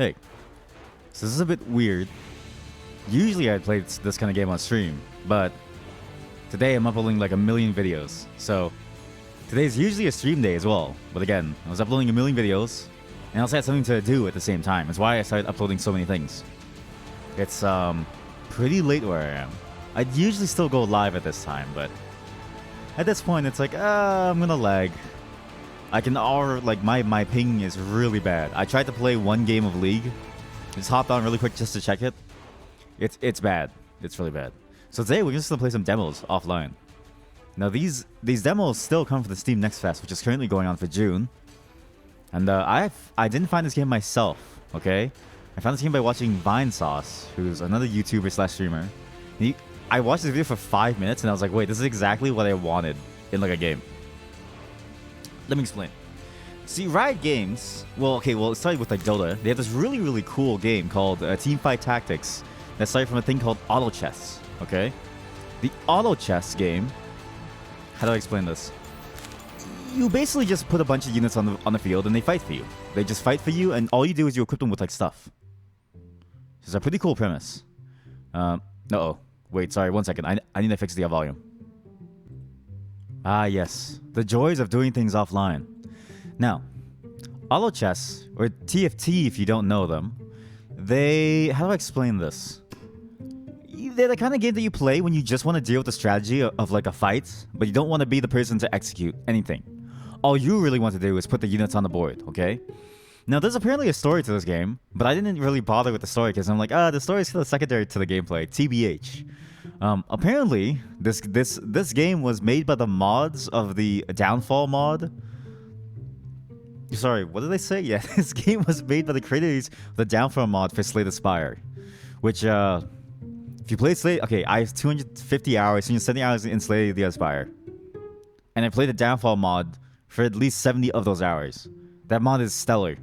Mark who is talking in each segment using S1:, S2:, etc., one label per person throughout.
S1: Hey, so this is a bit weird. Usually I'd play this kind of game on stream, but today I'm uploading like a million videos. So today's usually a stream day as well. But again, I was uploading a million videos and I also had something to do at the same time. That's why I started uploading so many things. It's pretty late where I am. I'd usually still go live at this time, but at this point it's like, I'm gonna lag. I can like my ping is really bad. I tried to play one game of League. Just hopped on really quick just to check it. It's bad. It's really bad. So today we're just gonna play some demos offline. Now these demos still come from the Steam Next Fest, which is currently going on for June. And I didn't find this game myself. Okay, I found this game by watching Vine Sauce, who's another YouTuber / streamer. I watched this video for 5 minutes and I was like, wait, this is exactly what I wanted in like a game. Let me explain. See, Riot Games, it started with like Dota. They have this really cool game called Teamfight Tactics that started from a thing called Auto Chess, okay? The Auto Chess game, how do I explain this? You basically just put a bunch of units on the field and they fight for you. They just fight for you and all you do is you equip them with like stuff. It's a pretty cool premise. Uh-oh. Wait, sorry, 1 second. I need to fix the volume. Ah, yes. The joys of doing things offline. Now, Auto Chess, or TFT if you don't know them, how do I explain this? They're the kind of game that you play when you just want to deal with the strategy of like a fight, but you don't want to be the person to execute anything. All you really want to do is put the units on the board, okay? Now, there's apparently a story to this game, but I didn't really bother with the story because I'm like, the story is kind of secondary to the gameplay, TBH. Apparently, this game was made by the mods of the Downfall mod. Sorry, what did they say? Yeah, this game was made by the creators of the Downfall mod for Slay the Spire. Which, if you play Slay... Okay, I have 250 hours, 270 hours in Slay the Spire. And I played the Downfall mod for at least 70 of those hours. That mod is stellar.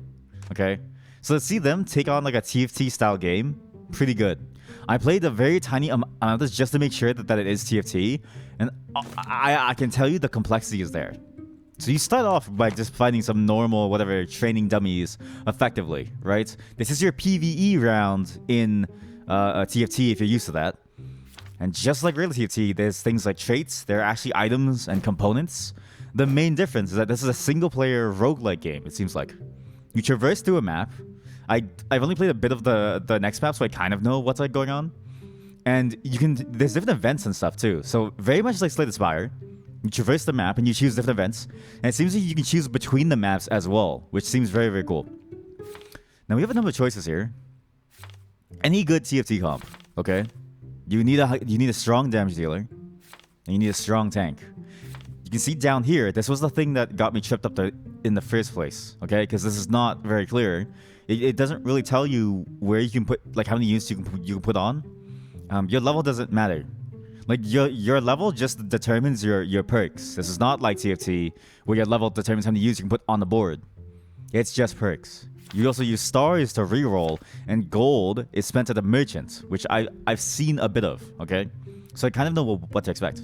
S1: Okay? So to see them take on like a TFT style game, pretty good. I played a very tiny amount of this just to make sure that it is TFT. And I can tell you the complexity is there. So you start off by just fighting some normal, whatever, training dummies effectively, right? This is your PvE round in TFT if you're used to that. And just like real TFT, there's things like traits. There are actually items and components. The main difference is that this is a single-player roguelike game, it seems like. You traverse through a map. I've only played a bit of the next map, so I kind of know what's like going on. And there's different events and stuff too. So very much like Slay the Spire. You traverse the map and you choose different events. And it seems like you can choose between the maps as well, which seems very cool. Now we have a number of choices here. Any good TFT comp, okay? You need a strong damage dealer, and you need a strong tank. You can see down here, this was the thing that got me tripped up in the first place, okay? Because this is not very clear. It doesn't really tell you where you can put, like how many units you can put on. Your level doesn't matter. Like your level just determines your perks. This is not like TFT where your level determines how many units you can put on the board. It's just perks. You also use stars to reroll, and gold is spent at the merchant, which I've seen a bit of, okay? So I kind of know what to expect.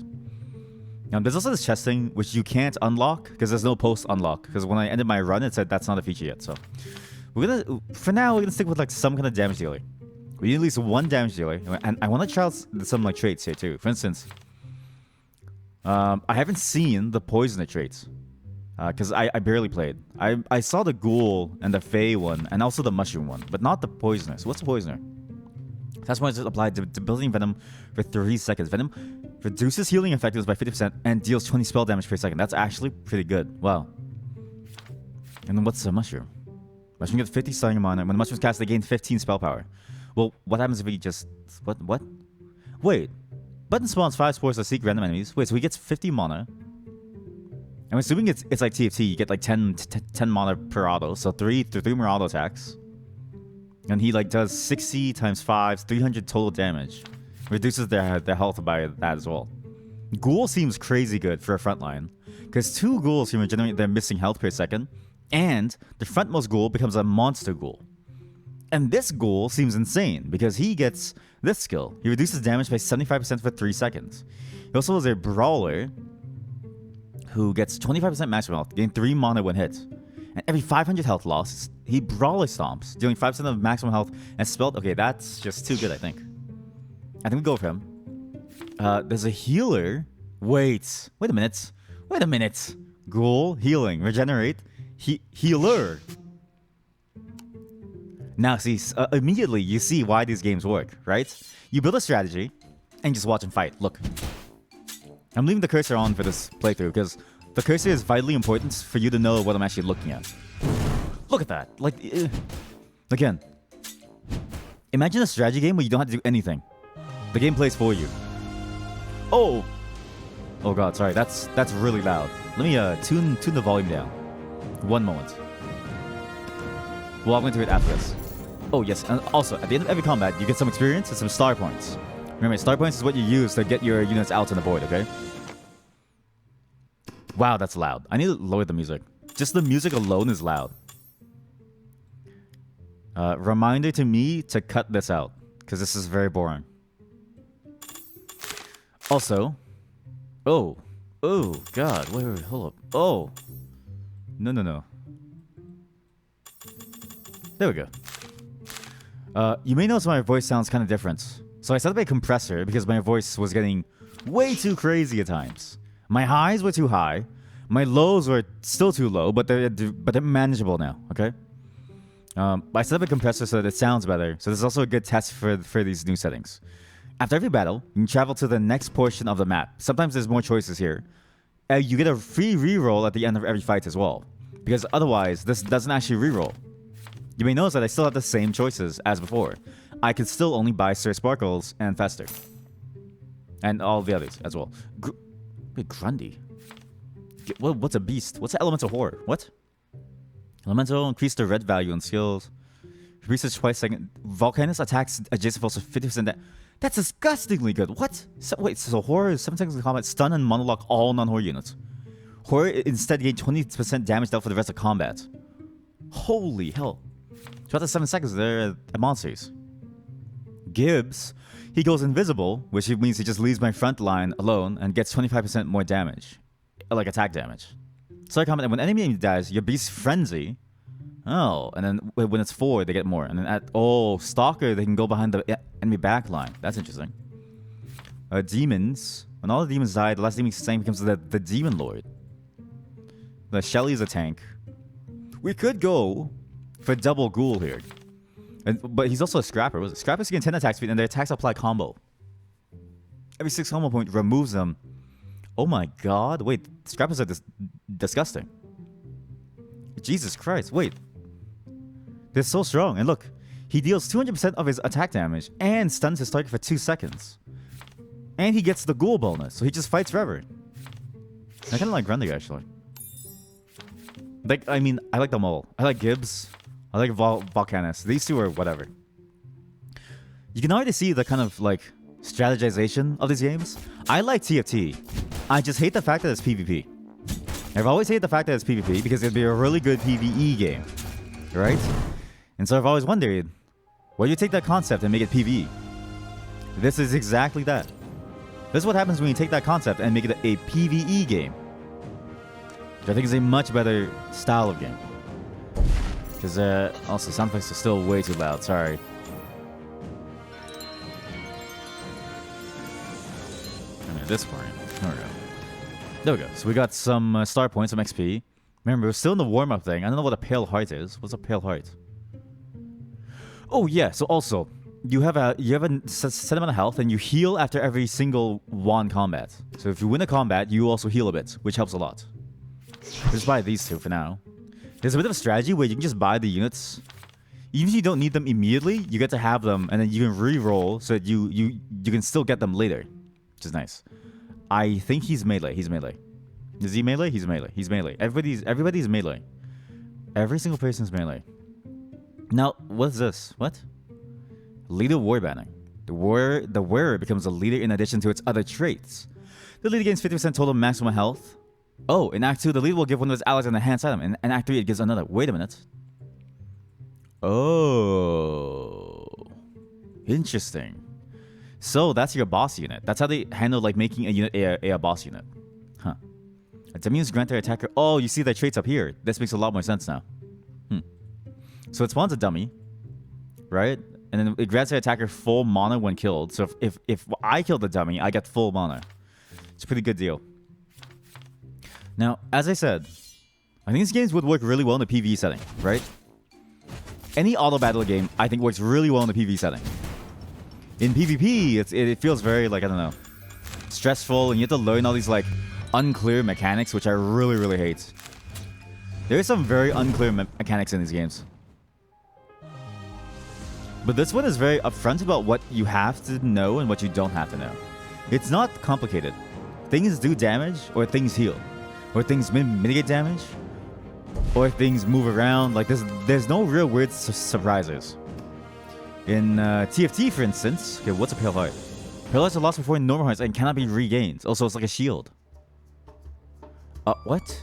S1: There's also this chest thing, which you can't unlock, because there's no post unlock. Because when I ended my run, it said that's not a feature yet, so... For now, we're gonna stick with like some kind of damage dealer. We need at least one damage dealer, and I want to try out some like traits here too. For instance, I haven't seen the poisoner traits, because I barely played. I saw the ghoul and the fey one, and also the mushroom one, but not the poisoner. So what's the poisoner? That's why it's applied to debilitating venom for 3 seconds. Venom reduces healing effectiveness by 50% and deals 20 spell damage per second. That's actually pretty good. Wow. And then what's the mushroom? Mushroom gets 50 starting mana. When the mushroom is cast, they gain 15 spell power. Well, what happens if we just... What? Wait. Button spawns 5 spores that seek random enemies. Wait, so he gets 50 mana. I'm assuming it's like TFT. You get like 10 mana per auto. So 3 more auto attacks. And he like does 60 times 5, 300 total damage. Reduces their health by that as well. Ghoul seems crazy good for a frontline. Because 2 ghouls can regenerate their missing health per second. And the frontmost ghoul becomes a monster ghoul. And this ghoul seems insane because he gets this skill. He reduces damage by 75% for 3 seconds. He also has a brawler who gets 25% maximum health, gain 3 mana when hit. And every 500 health loss, he Brawler Stomps, dealing 5% of maximum health and spelled. Okay, that's just too good, I think. I think we go for him. There's a healer. Wait a minute. Ghoul, healing, regenerate, healer. Now, see, immediately you see why these games work, right? You build a strategy and just watch him fight. Look. I'm leaving the cursor on for this playthrough because the cursor is vitally important for you to know what I'm actually looking at. Look at that. Like, again, imagine a strategy game where you don't have to do anything. The game plays for you. Oh god, sorry. That's really loud. Let me tune the volume down. One moment. Well, I'm going to do it after this. Oh yes, and also at the end of every combat, you get some experience and some star points. Remember, star points is what you use to get your units out on the board, okay? Wow, that's loud. I need to lower the music. Just the music alone is loud. Reminder to me to cut this out, because this is very boring. Also, oh god, wait, hold up. Oh, no. There we go. You may notice my voice sounds kind of different. So I set up a compressor because my voice was getting way too crazy at times. My highs were too high. My lows were still too low, but they're manageable now, okay? I set up a compressor so that it sounds better. So this is also a good test for these new settings. After every battle, you can travel to the next portion of the map. Sometimes there's more choices here. You get a free reroll at the end of every fight as well. Because otherwise, this doesn't actually reroll. You may notice that I still have the same choices as before. I could still only buy Sir Sparkles and Fester. And all the others as well. Wait, Grundy? What's a beast? What's the elemental horror? What? Elemental, increase the red value on skills. Research twice second. Volcanus attacks adjacent foes with 50%. That's disgustingly good. What? So horror is 7 seconds of combat, stun and monologue all non-horror units. Horror instead gain 20% damage dealt for the rest of combat. Holy hell. Throughout the 7 seconds, they're monsters. Gibbs, he goes invisible, which means he just leaves my front line alone and gets 25% more damage. Like attack damage. Start combat, and when enemy dies, your beast frenzy. Oh, and then when it's 4, they get more. And then Stalker, they can go behind the enemy back line. That's interesting. Demons. When all the demons die, the last demon tank becomes the Demon Lord. The Shelly is a tank. We could go for double Ghoul here. But he's also a Scrapper. Scrappers gain 10 attack speed and their attacks apply combo. Every 6 combo point removes them. Oh my god. Wait, Scrappers are disgusting. Jesus Christ. Wait. They're so strong. And look, he deals 200% of his attack damage and stuns his target for 2 seconds. And he gets the Ghoul bonus, so he just fights forever. I kind of like Grundy, actually. Like, I mean, I like them all. I like Gibbs. I like Volcanus. These two are whatever. You can already see the kind of, like, strategization of these games. I like TFT. I just hate the fact that it's PvP. I've always hated the fact that it's PvP because it'd be a really good PvE game. Right? And so I've always wondered, why do you take that concept and make it PvE? This is exactly that. This is what happens when you take that concept and make it a PvE game. Which I think is a much better style of game. Because also sound effects are still way too loud, sorry. I mean, this point. There we go. There we go. So we got some star points, some XP. Remember, we're still in the warm-up thing. I don't know what a Pale Heart is. What's a Pale Heart? Oh yeah, so also, you have a set amount of health and you heal after every single one combat. So if you win a combat, you also heal a bit, which helps a lot. Just buy these two for now. There's a bit of a strategy where you can just buy the units. Even if you don't need them immediately, you get to have them and then you can re-roll so that you can still get them later. Which is nice. I think he's melee. He's melee. Is he melee? He's melee. He's melee. Everybody's melee. Every single person's melee. Now, what's this? What? Leader war banning. The wearer becomes a leader in addition to its other traits. The leader gains 50% total maximum health. Oh, in Act 2, the leader will give one of his allies an enhanced item. In Act 3, it gives another. Wait a minute. Oh. Interesting. So, that's your boss unit. That's how they handle, like, making a unit a boss unit. Huh. Its immunes grant their attacker... Oh, you see their traits up here. This makes a lot more sense now. So it spawns a dummy, right? And then it grants the attacker full mana when killed. So if I kill the dummy, I get full mana. It's a pretty good deal. Now, as I said, I think these games would work really well in the PvE setting, right? Any auto battle game, I think, works really well in the PvE setting. In PvP, it feels very, like, I don't know, stressful, and you have to learn all these, like, unclear mechanics, which I really, really hate. There are some very unclear mechanics in these games. But this one is very upfront about what you have to know and what you don't have to know. It's not complicated. Things do damage, or things heal. Or things mitigate damage, or things move around. Like, there's no real weird surprises. In TFT, for instance, okay, what's a Pale Heart? Pale Hearts are lost before normal hearts and cannot be regained. Also, it's like a shield. What?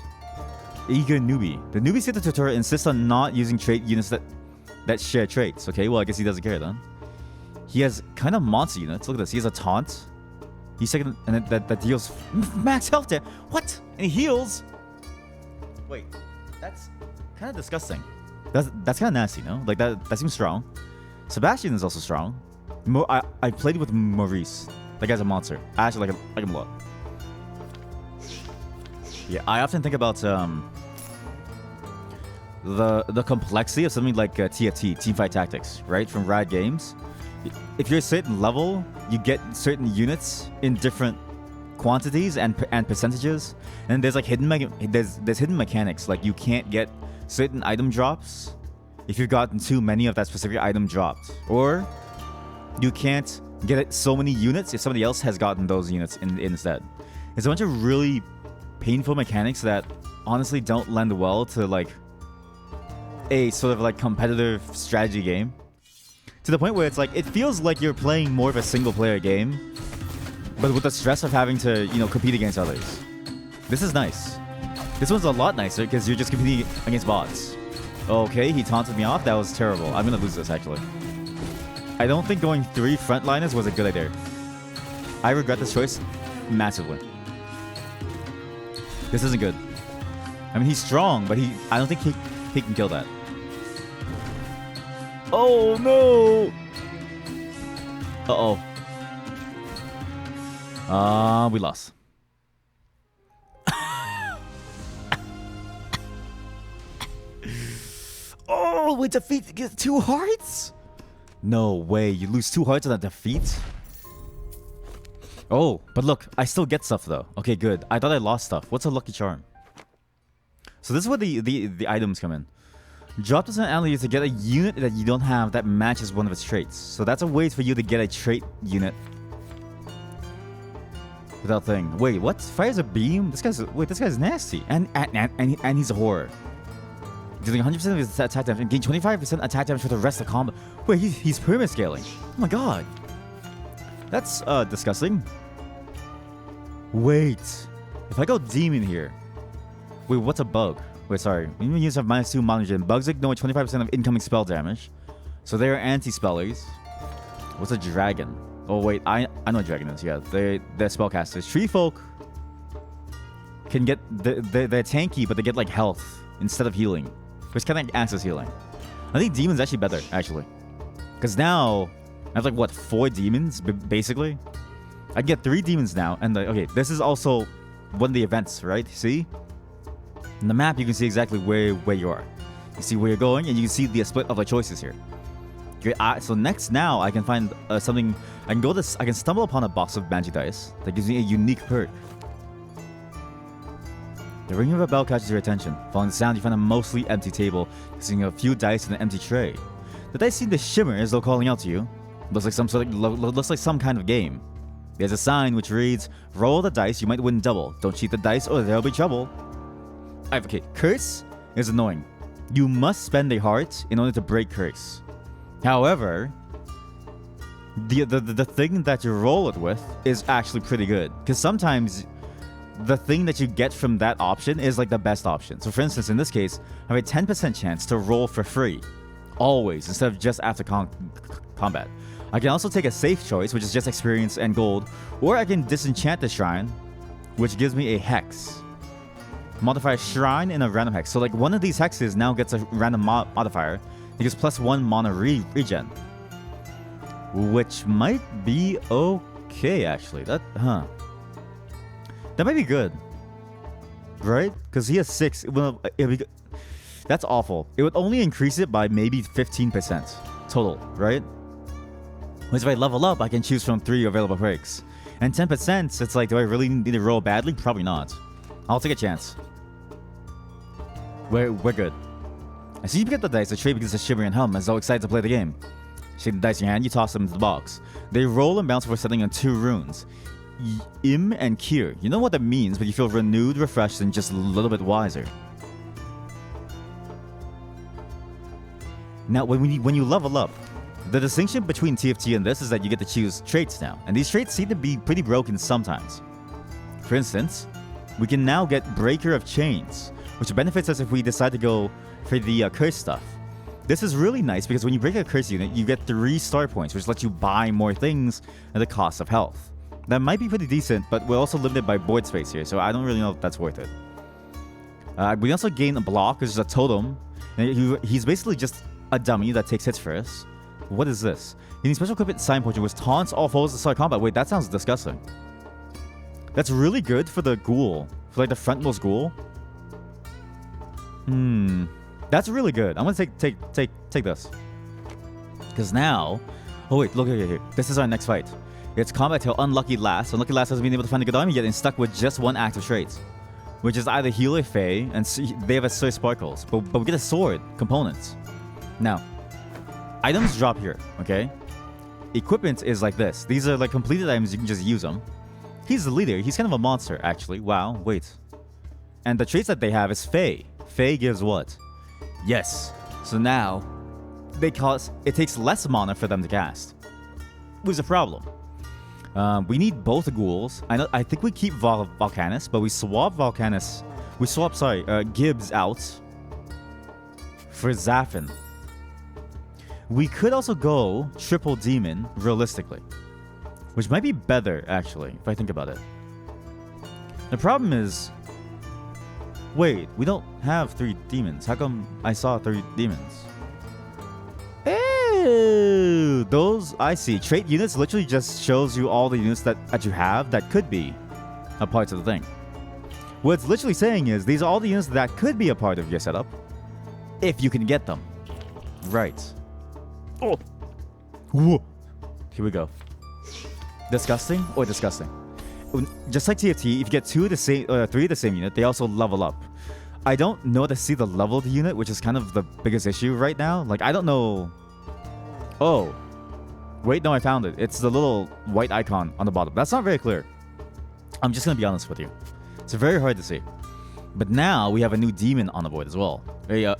S1: Eager Newbie. The newbie in the tutorial insists on not using trait units that share traits. Okay, well, I guess he doesn't care then. He has kind of monster units. Look at this. He has a taunt. He's second, and that deals max health damage. What? And he heals? Wait, that's kind of disgusting. That's kind of nasty, no? Like, that seems strong. Sebastian is also strong. I played with Maurice. That guy's a monster. I actually like him a lot. Yeah, I often think about the complexity of something like TFT, Teamfight Tactics, right? From Riot Games. If you're a certain level, you get certain units in different quantities and percentages. And there's like there's hidden mechanics. Like, you can't get certain item drops if you've gotten too many of that specific item dropped, or you can't get so many units if somebody else has gotten those units instead. It's a bunch of really painful mechanics that honestly don't lend well to like a sort of like competitive strategy game. To the point where it's like, it feels like you're playing more of a single player game, but with the stress of having to, you know, compete against others. This is nice. This one's a lot nicer because you're just competing against bots. Okay, he taunted me off. That was terrible. I'm gonna lose this, actually. I don't think going 3 frontliners was a good idea. I regret this choice massively. This isn't good. I mean, he's strong, but I don't think he can kill that. Oh no! We lost. Oh, we defeat 2 hearts? No way, you lose 2 hearts on a defeat? Oh, but look, I still get stuff though. Okay, good. I thought I lost stuff. What's a lucky charm? So this is where the items come in. Drop this on ally to get a unit that you don't have that matches one of its traits. So that's a way for you to get a trait unit without thing. Wait, what? Fires a beam? This guy's nasty. And he's a horror. Dealing 100% of his attack damage and gain 25% attack damage for the rest of the combat. Wait, he's perma-scaling. Oh my god. That's disgusting. Wait. If I go demon here. Wait, what's a bug? Wait, sorry. When you use have -2 monogen, bugs ignore 25% of incoming spell damage. So they are anti-spellers. What's a dragon? Oh wait, I know what dragon is. Yeah, they're spellcasters. Tree folk can get they're tanky, but they get like health instead of healing, which kind of acts as healing. I think demon's actually better, actually, because now I have like what 4 demons basically. I can get 3 demons now, and okay, this is also one of the events, right? See. In the map, you can see exactly where you are. You see where you're going, and you can see the split of the choices here. Okay, so now I can find something. I can stumble upon a box of magic dice that gives me a unique perk. The ringing of a bell catches your attention. Following the sound, you find a mostly empty table, consisting of a few dice and an empty tray. The dice seem to shimmer as though calling out to you. Looks like some kind of game. There's a sign which reads, "Roll the dice, you might win double. Don't cheat the dice, or there'll be trouble." Okay, curse is annoying. You must spend a heart in order to break curse. However, the thing that you roll it with is actually pretty good, because sometimes the thing that you get from that option is like the best option. So for instance, in this case, I have a 10% chance to roll for free, always, instead of just after combat. I can also take a safe choice, which is just experience and gold, or I can disenchant the shrine, which gives me a hex. Modifier shrine in a random hex. So like one of these hexes now gets a random modifier. He gets +1 mana regen. Which might be okay, actually. That might be good. Right? Because he has 6. Well, that's awful. It would only increase it by maybe 15% total, right? Whereas if I level up, I can choose from 3 available breaks. And 10%, it's like, do I really need to roll badly? Probably not. I'll take a chance. We're good. As soon as you get the dice, the trade begins to shimmer and hum as though excited to play the game. Shake the dice in your hand, you toss them into the box. They roll and bounce before settling on 2 runes. Im and Kier. You know what that means, but you feel renewed, refreshed, and just a little bit wiser. Now, when you level up, the distinction between TFT and this is that you get to choose traits now, and these traits seem to be pretty broken sometimes. For instance, we can now get Breaker of Chains, which benefits us if we decide to go for the curse stuff. This is really nice because when you break a curse unit, you get 3 star points, which lets you buy more things at the cost of health. That might be pretty decent, but we're also limited by board space here, so I don't really know if that's worth it. We also gain a block, which is a totem. And he's basically just a dummy that takes hits first. What is this? Getting special equipment sign potion, which taunts all foes to start combat. Wait, that sounds disgusting. That's really good for the ghoul, for like the frontmost ghoul. That's really good. I'm gonna take this. Because now, oh wait, look here. This is our next fight. It's combat till Unlucky Last. Unlucky Last hasn't been able to find a good army yet and stuck with just 1 active trait, which is either Heal or Fey, and they have a Sir Sparkles. But we get a sword components. Now, items drop here, okay? Equipment is like this. These are like completed items, you can just use them. He's the leader. He's kind of a monster, actually. Wow, wait. And the traits that they have is Fey. Fey gives what? Yes. So now, it takes less mana for them to cast. Which is a problem. We need both ghouls. I think we keep Volcanus, but we swap Gibbs out for Zaffin. We could also go triple demon, realistically. Which might be better, actually, if I think about it. The problem is... Wait, we don't have 3 demons. How come I saw 3 demons? Ew, those, I see. Trait units literally just shows you all the units that you have that could be a part of the thing. What it's literally saying is, these are all the units that could be a part of your setup, if you can get them. Right. Oh. Whoa. Here we go. Disgusting or disgusting? Just like TFT, if you get 3 of the same unit, they also level up. I don't know to see the level of the unit, which is kind of the biggest issue right now. Like, I don't know. Oh. Wait, no, I found it. It's the little white icon on the bottom. That's not very clear. I'm just going to be honest with you. It's very hard to see. But now we have a new demon on the board as well. A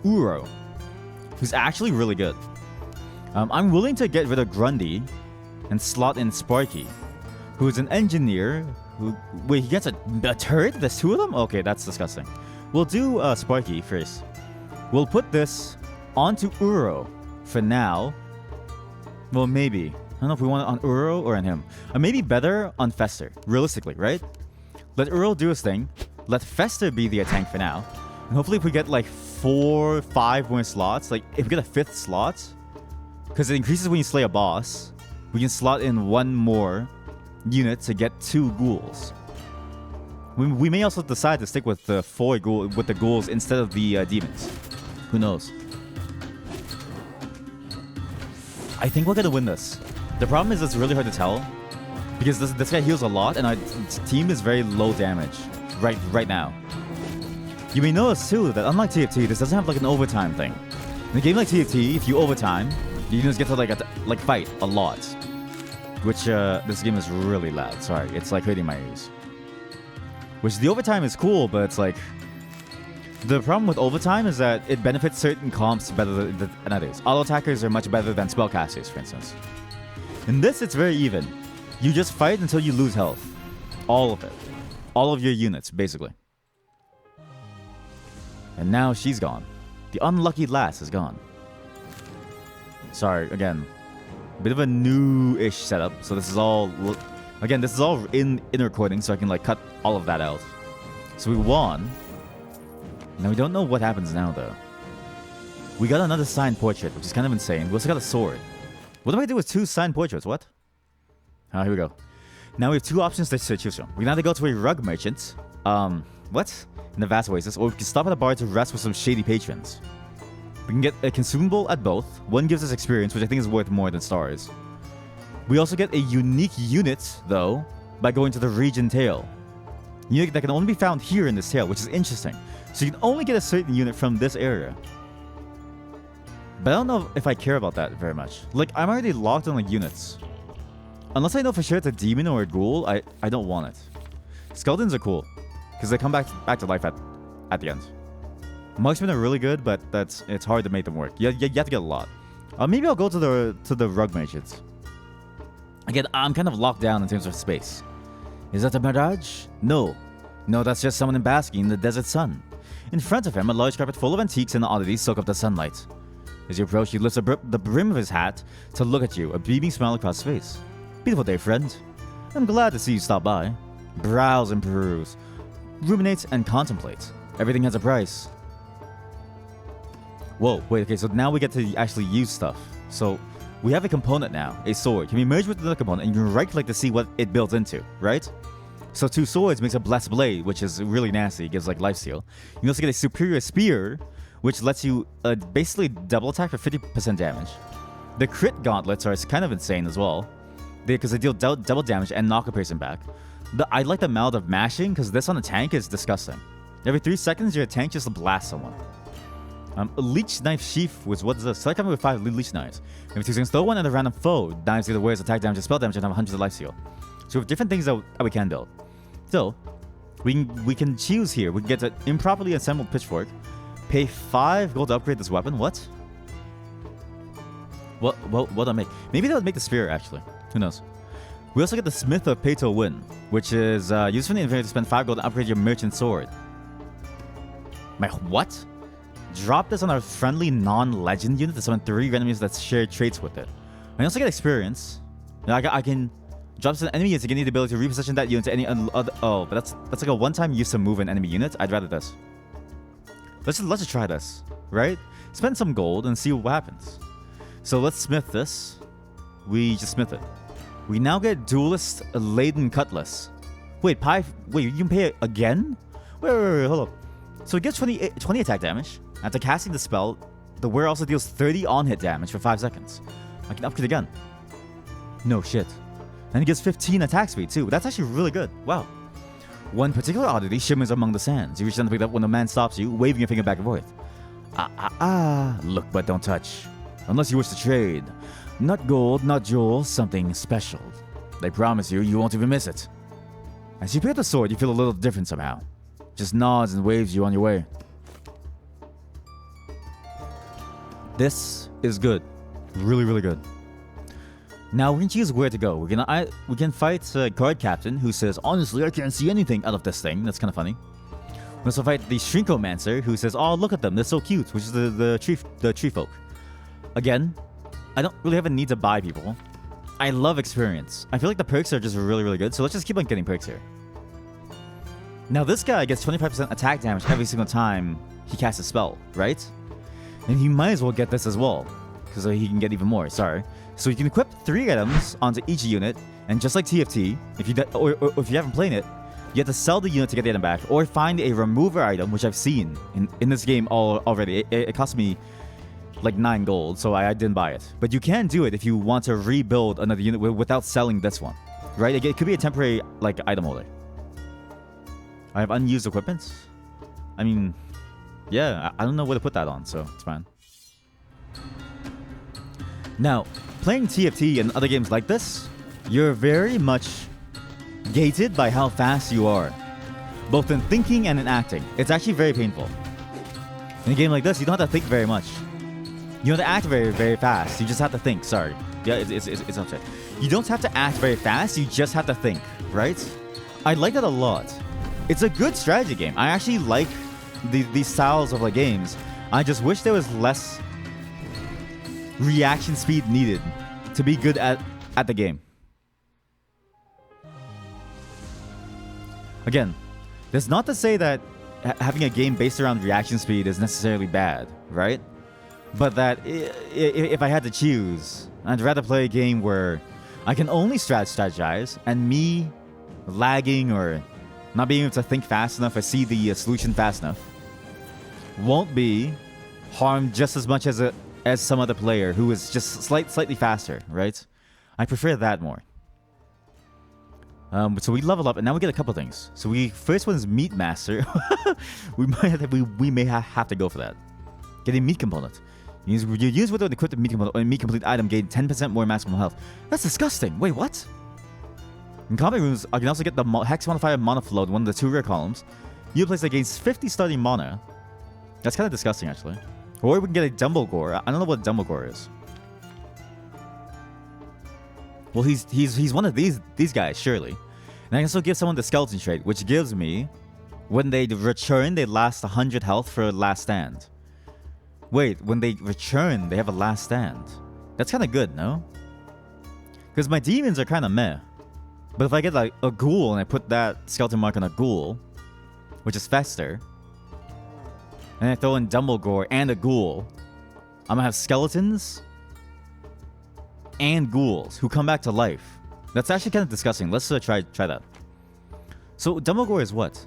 S1: Uro, who's actually really good. I'm willing to get rid of Grundy and slot in Sparky, who's an engineer. Wait, he gets a turret? There's 2 of them? Okay, that's disgusting. We'll do Sparky first. We'll put this onto Uro for now. Well, maybe. I don't know if we want it on Uro or on him. Maybe better on Fester, realistically, right? Let Uro do his thing. Let Fester be the tank for now. And hopefully if we get like 4, 5 more slots, like if we get a 5th slot, because it increases when you slay a boss, we can slot in 1 more unit to get 2 ghouls. We may also decide to stick with the 4 ghouls instead of the demons. Who knows? I think we're gonna win this. The problem is it's really hard to tell because this guy heals a lot and our team is very low damage right now. You may notice too that unlike TFT, this doesn't have like an overtime thing. In a game like TFT, if you overtime, you just get to like fight a lot. Which this game is really loud. Sorry, it's like hurting my ears. Which the overtime is cool, but it's like the problem with overtime is that it benefits certain comps better than others. Auto attackers are much better than spellcasters, for instance. In this, it's very even. You just fight until you lose health, all of it, all of your units, basically. And now she's gone. The unlucky lass is gone. Sorry, again. Bit of a new-ish setup. So this is all... Again, this is all in recording, so I can like cut all of that out. So we won. Now we don't know what happens now, though. We got another signed portrait, which is kind of insane. We also got a sword. What do I do with 2 signed portraits? What? Here we go. Now we have 2 options to choose from. We can either go to a rug merchant, what? In the vast oasis, or we can stop at a bar to rest with some shady patrons. We can get a consumable at both. One gives us experience, which I think is worth more than stars. We also get a unique unit, though, by going to the region tail. Unit that can only be found here in this tail, which is interesting. So you can only get a certain unit from this area. But I don't know if I care about that very much. Like, I'm already locked on like units. Unless I know for sure it's a demon or a ghoul, I don't want it. Skeletons are cool, because they come back to life at the end. Marksmen are really good, but it's hard to make them work. You have to get a lot. Maybe I'll go to the rug merchants. Again, I'm kind of locked down in terms of space. Is that a mirage? No. No, that's just someone basking in the desert sun. In front of him, a large carpet full of antiques and oddities soak up the sunlight. As you approach, he lifts the brim of his hat to look at you, a beaming smile across his face. Beautiful day, friend. I'm glad to see you stop by. Browse and peruse. Ruminate and contemplate. Everything has a price. Whoa, wait, okay, so now we get to actually use stuff. So, we have a component now, a sword. Can be merged with another component, and you can right-click to see what it builds into, right? So 2 swords makes a blessed blade, which is really nasty. It gives like lifesteal. You can also get a superior spear, which lets you basically double attack for 50% damage. The crit gauntlets are kind of insane as well, because they deal double damage and knock a person back. I like the amount of mashing, because this on a tank is disgusting. Every 3 seconds, your tank just blasts someone. A leech knife sheath was what is this? Select with 5 leech knives. Every 2 seconds, throw one at a random foe. Knives either wears attack damage or spell damage and have 100 of lifesteal. So we have different things that we can build. So we can choose here. We can get an improperly assembled pitchfork. Pay 5 gold to upgrade this weapon. What? What'll make? Maybe that would make the spear actually. Who knows? We also get the Smith of Pay to Win, which is used for the inventory to spend 5 gold to upgrade your merchant sword. What? Drop this on our friendly non-legend unit to summon 3 enemies that share traits with it. I also get experience. I can drop this on enemy units to gain the ability to reposition that unit to any other. Oh, but that's like a one-time use to move an enemy unit. I'd rather this. Let's just try this, right? Spend some gold and see what happens. So let's smith this. We just smith it. We now get duelist laden cutlass. Wait, you can pay it again? Wait, hold up. So it gets 20 attack damage. After casting the spell, the wearer also deals 30 on-hit damage for 5 seconds. I can upgrade again. No shit. And it gives 15 attack speed too. That's actually really good. Wow. One particular oddity shimmers among the sands. You reach down to pick it up when the man stops you, waving your finger back and forth. Look but don't touch. Unless you wish to trade. Not gold, not jewels, something special. They promise you, you won't even miss it. As you pick up the sword, you feel a little different somehow. Just nods and waves you on your way. This is good. Really, really good. Now we can choose where to go. We can fight guard captain who says, honestly, I can't see anything out of this thing. That's kind of funny. We also fight the Shrinkomancer who says, oh, look at them, they're so cute, which is the tree folk. Again, I don't really have a need to buy people. I love experience. I feel like the perks are just really, really good, so let's just keep on getting perks here. Now this guy gets 25% attack damage every single time he casts a spell, right? And he might as well get this as well, because he can get even more, sorry. So you can equip 3 items onto each unit, and just like TFT, if you haven't played it, you have to sell the unit to get the item back, or find a remover item, which I've seen in this game already. It cost me like 9 gold, so I didn't buy it. But you can do it if you want to rebuild another unit without selling this one, right? It could be a temporary like item holder. I have unused equipment. I mean, yeah, I don't know where to put that on, so it's fine. Now, playing TFT and other games like this, you're very much gated by how fast you are, both in thinking and in acting. It's actually very painful. In a game like this, you don't have to think very much. You don't have to act very, very fast. You just have to think. Sorry. Yeah, it's upset. You don't have to act very fast. You just have to think, right? I like it a lot. It's a good strategy game. I actually like these styles of like games. I just wish there was less reaction speed needed to be good at the game. Again, that's not to say that having a game based around reaction speed is necessarily bad, right? But that if I had to choose, I'd rather play a game where I can only strategize, and me lagging or not being able to think fast enough or see the solution fast enough won't be harmed just as much as some other player who is just slightly faster, right? I prefer that more. So we level up, and now we get a couple things. So first one is Meat Master. we may have to go for that. Getting meat component. You use with an equipped meat component or meat complete item, gain 10% more maximum health. That's disgusting. Wait, what? In combat rooms, I can also get the Hex Modifier Mana Float, one of the 2 rare columns. You place that gains 50 starting mana. That's kind of disgusting, actually. Or we can get a Dumbledore. I don't know what Dumbledore is. Well, he's one of these guys, surely. And I can also give someone the Skeleton trait, which gives me, when they return, they last 100 health for last stand. Wait, when they return, they have a last stand. That's kind of good, no? Because my demons are kind of meh. But if I get like a ghoul and I put that skeleton mark on a ghoul, which is Fester, and I throw in Dumbledore and a ghoul, I'm gonna have skeletons and ghouls who come back to life. That's actually kind of disgusting. Let's try that. So Dumbledore is what?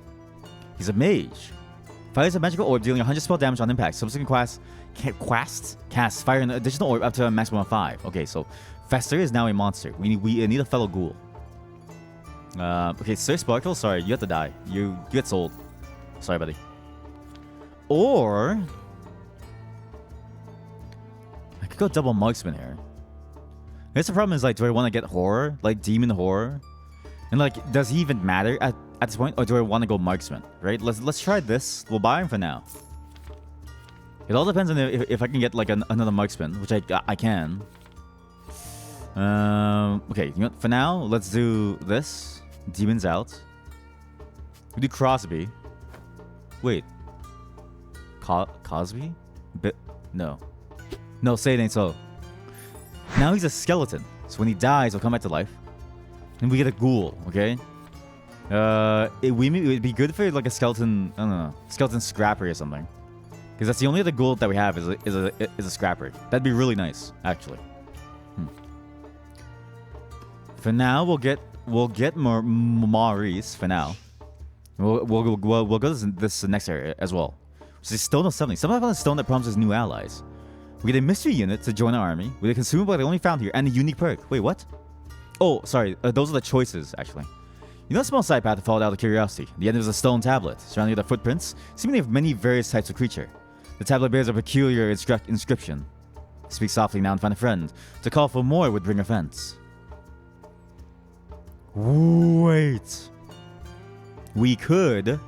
S1: He's a mage. Fires a magical orb dealing 100 spell damage on impact. Subsequent casts fire an additional orb up to a maximum of 5. Okay, so Fester is now a monster. We need a fellow ghoul. Okay, Sir Sparkle, sorry, you have to die. You get sold. Sorry, buddy. Or I could go double marksman here. I guess the problem is, like, do I want to get horror? Like demon horror? And like, does he even matter at this point? Or do I want to go marksman? Right? Let's try this. We'll buy him for now. It all depends on if I can get like another marksman, which I can. Okay, you know what? For now, let's do this. Demons out. We do Crosby. Wait. Cosby? No. No, say it ain't so. Now he's a skeleton. So when he dies, he'll come back to life. And we get a ghoul, okay? It would be good for like a skeleton, I don't know, skeleton scrapper or something. Because that's the only other ghoul that we have is a scrapper. That'd be really nice, actually. For now, we'll get more Maurice for now. We'll go to this next area as well. Which is Stone of Something. Somehow found a stone that promises new allies. We get a mystery unit to join our army with a consumable that I only found here and a unique perk. Wait, what? Oh, sorry. Those are the choices, actually. You know a small side path that followed out of curiosity. The end is a stone tablet, surrounding the footprints, seemingly of many various types of creature. The tablet bears a peculiar inscription. Speak softly now and find a friend. To call for more would bring offense. Wait. We could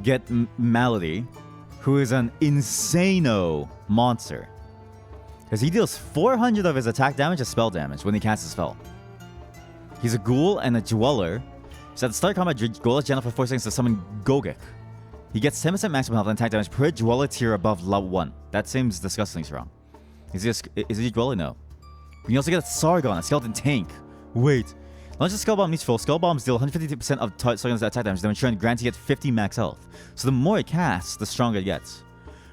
S1: get Malady, who is an insano monster. Because he deals 400 of his attack damage as spell damage when he casts a spell. He's a ghoul and a dweller. So at the start of combat, Ghoul is gentle for 4 seconds to summon Gogek. He gets 10% maximum health and attack damage per dweller tier above level 1. That seems disgustingly strong. Is he a dweller? No. We can also get a Sargon, a skeleton tank. Wait. Launch a Skull Bomb each full. Skull Bombs deal 150% of Sargon's attack damage, then return grants you get 50 max health. So the more it casts, the stronger it gets.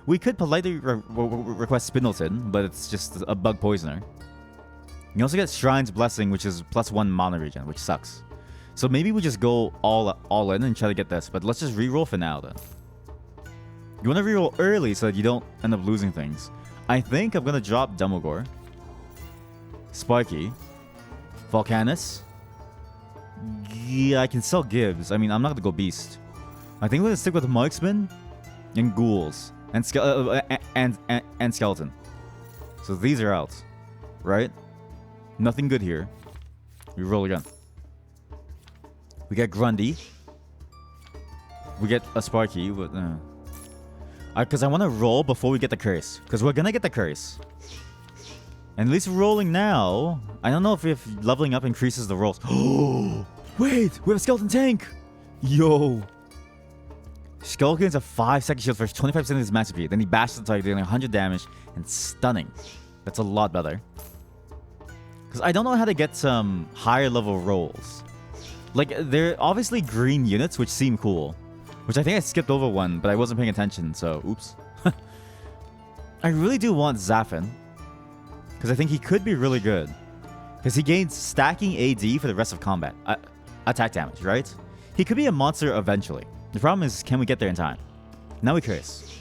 S1: We could politely request Spindleton, but it's just a bug poisoner. You also get Shrine's Blessing, which is +1 mana regen, which sucks. So maybe we just go all in and try to get this, but let's just reroll for now then. You want to reroll early so that you don't end up losing things. I think I'm going to drop Dumbledore, Sparky, Volcanus. Yeah, I can sell Gibbs. I mean, I'm not going to go Beast. I think we're going to stick with Marksman and Ghouls and Skeleton. So these are out, right? Nothing good here. We roll again. We get Grundy. We get a Sparky. Because I want to roll before we get the curse. Because we're going to get the curse. And at least rolling now, I don't know if leveling up increases the rolls. Oh, wait, we have a skeleton tank. Yo. Skeleton has a 5-second shield for 25% of his max HP. Then he bashes the target, dealing 100 damage and stunning. That's a lot better. Because I don't know how to get some higher level rolls. Like, they're obviously green units, which seem cool. Which I think I skipped over one, but I wasn't paying attention, so oops. I really do want Zafin, because I think he could be really good. Because he gains stacking AD for the rest of combat. Attack damage, right? He could be a monster eventually. The problem is, can we get there in time? Now we curse.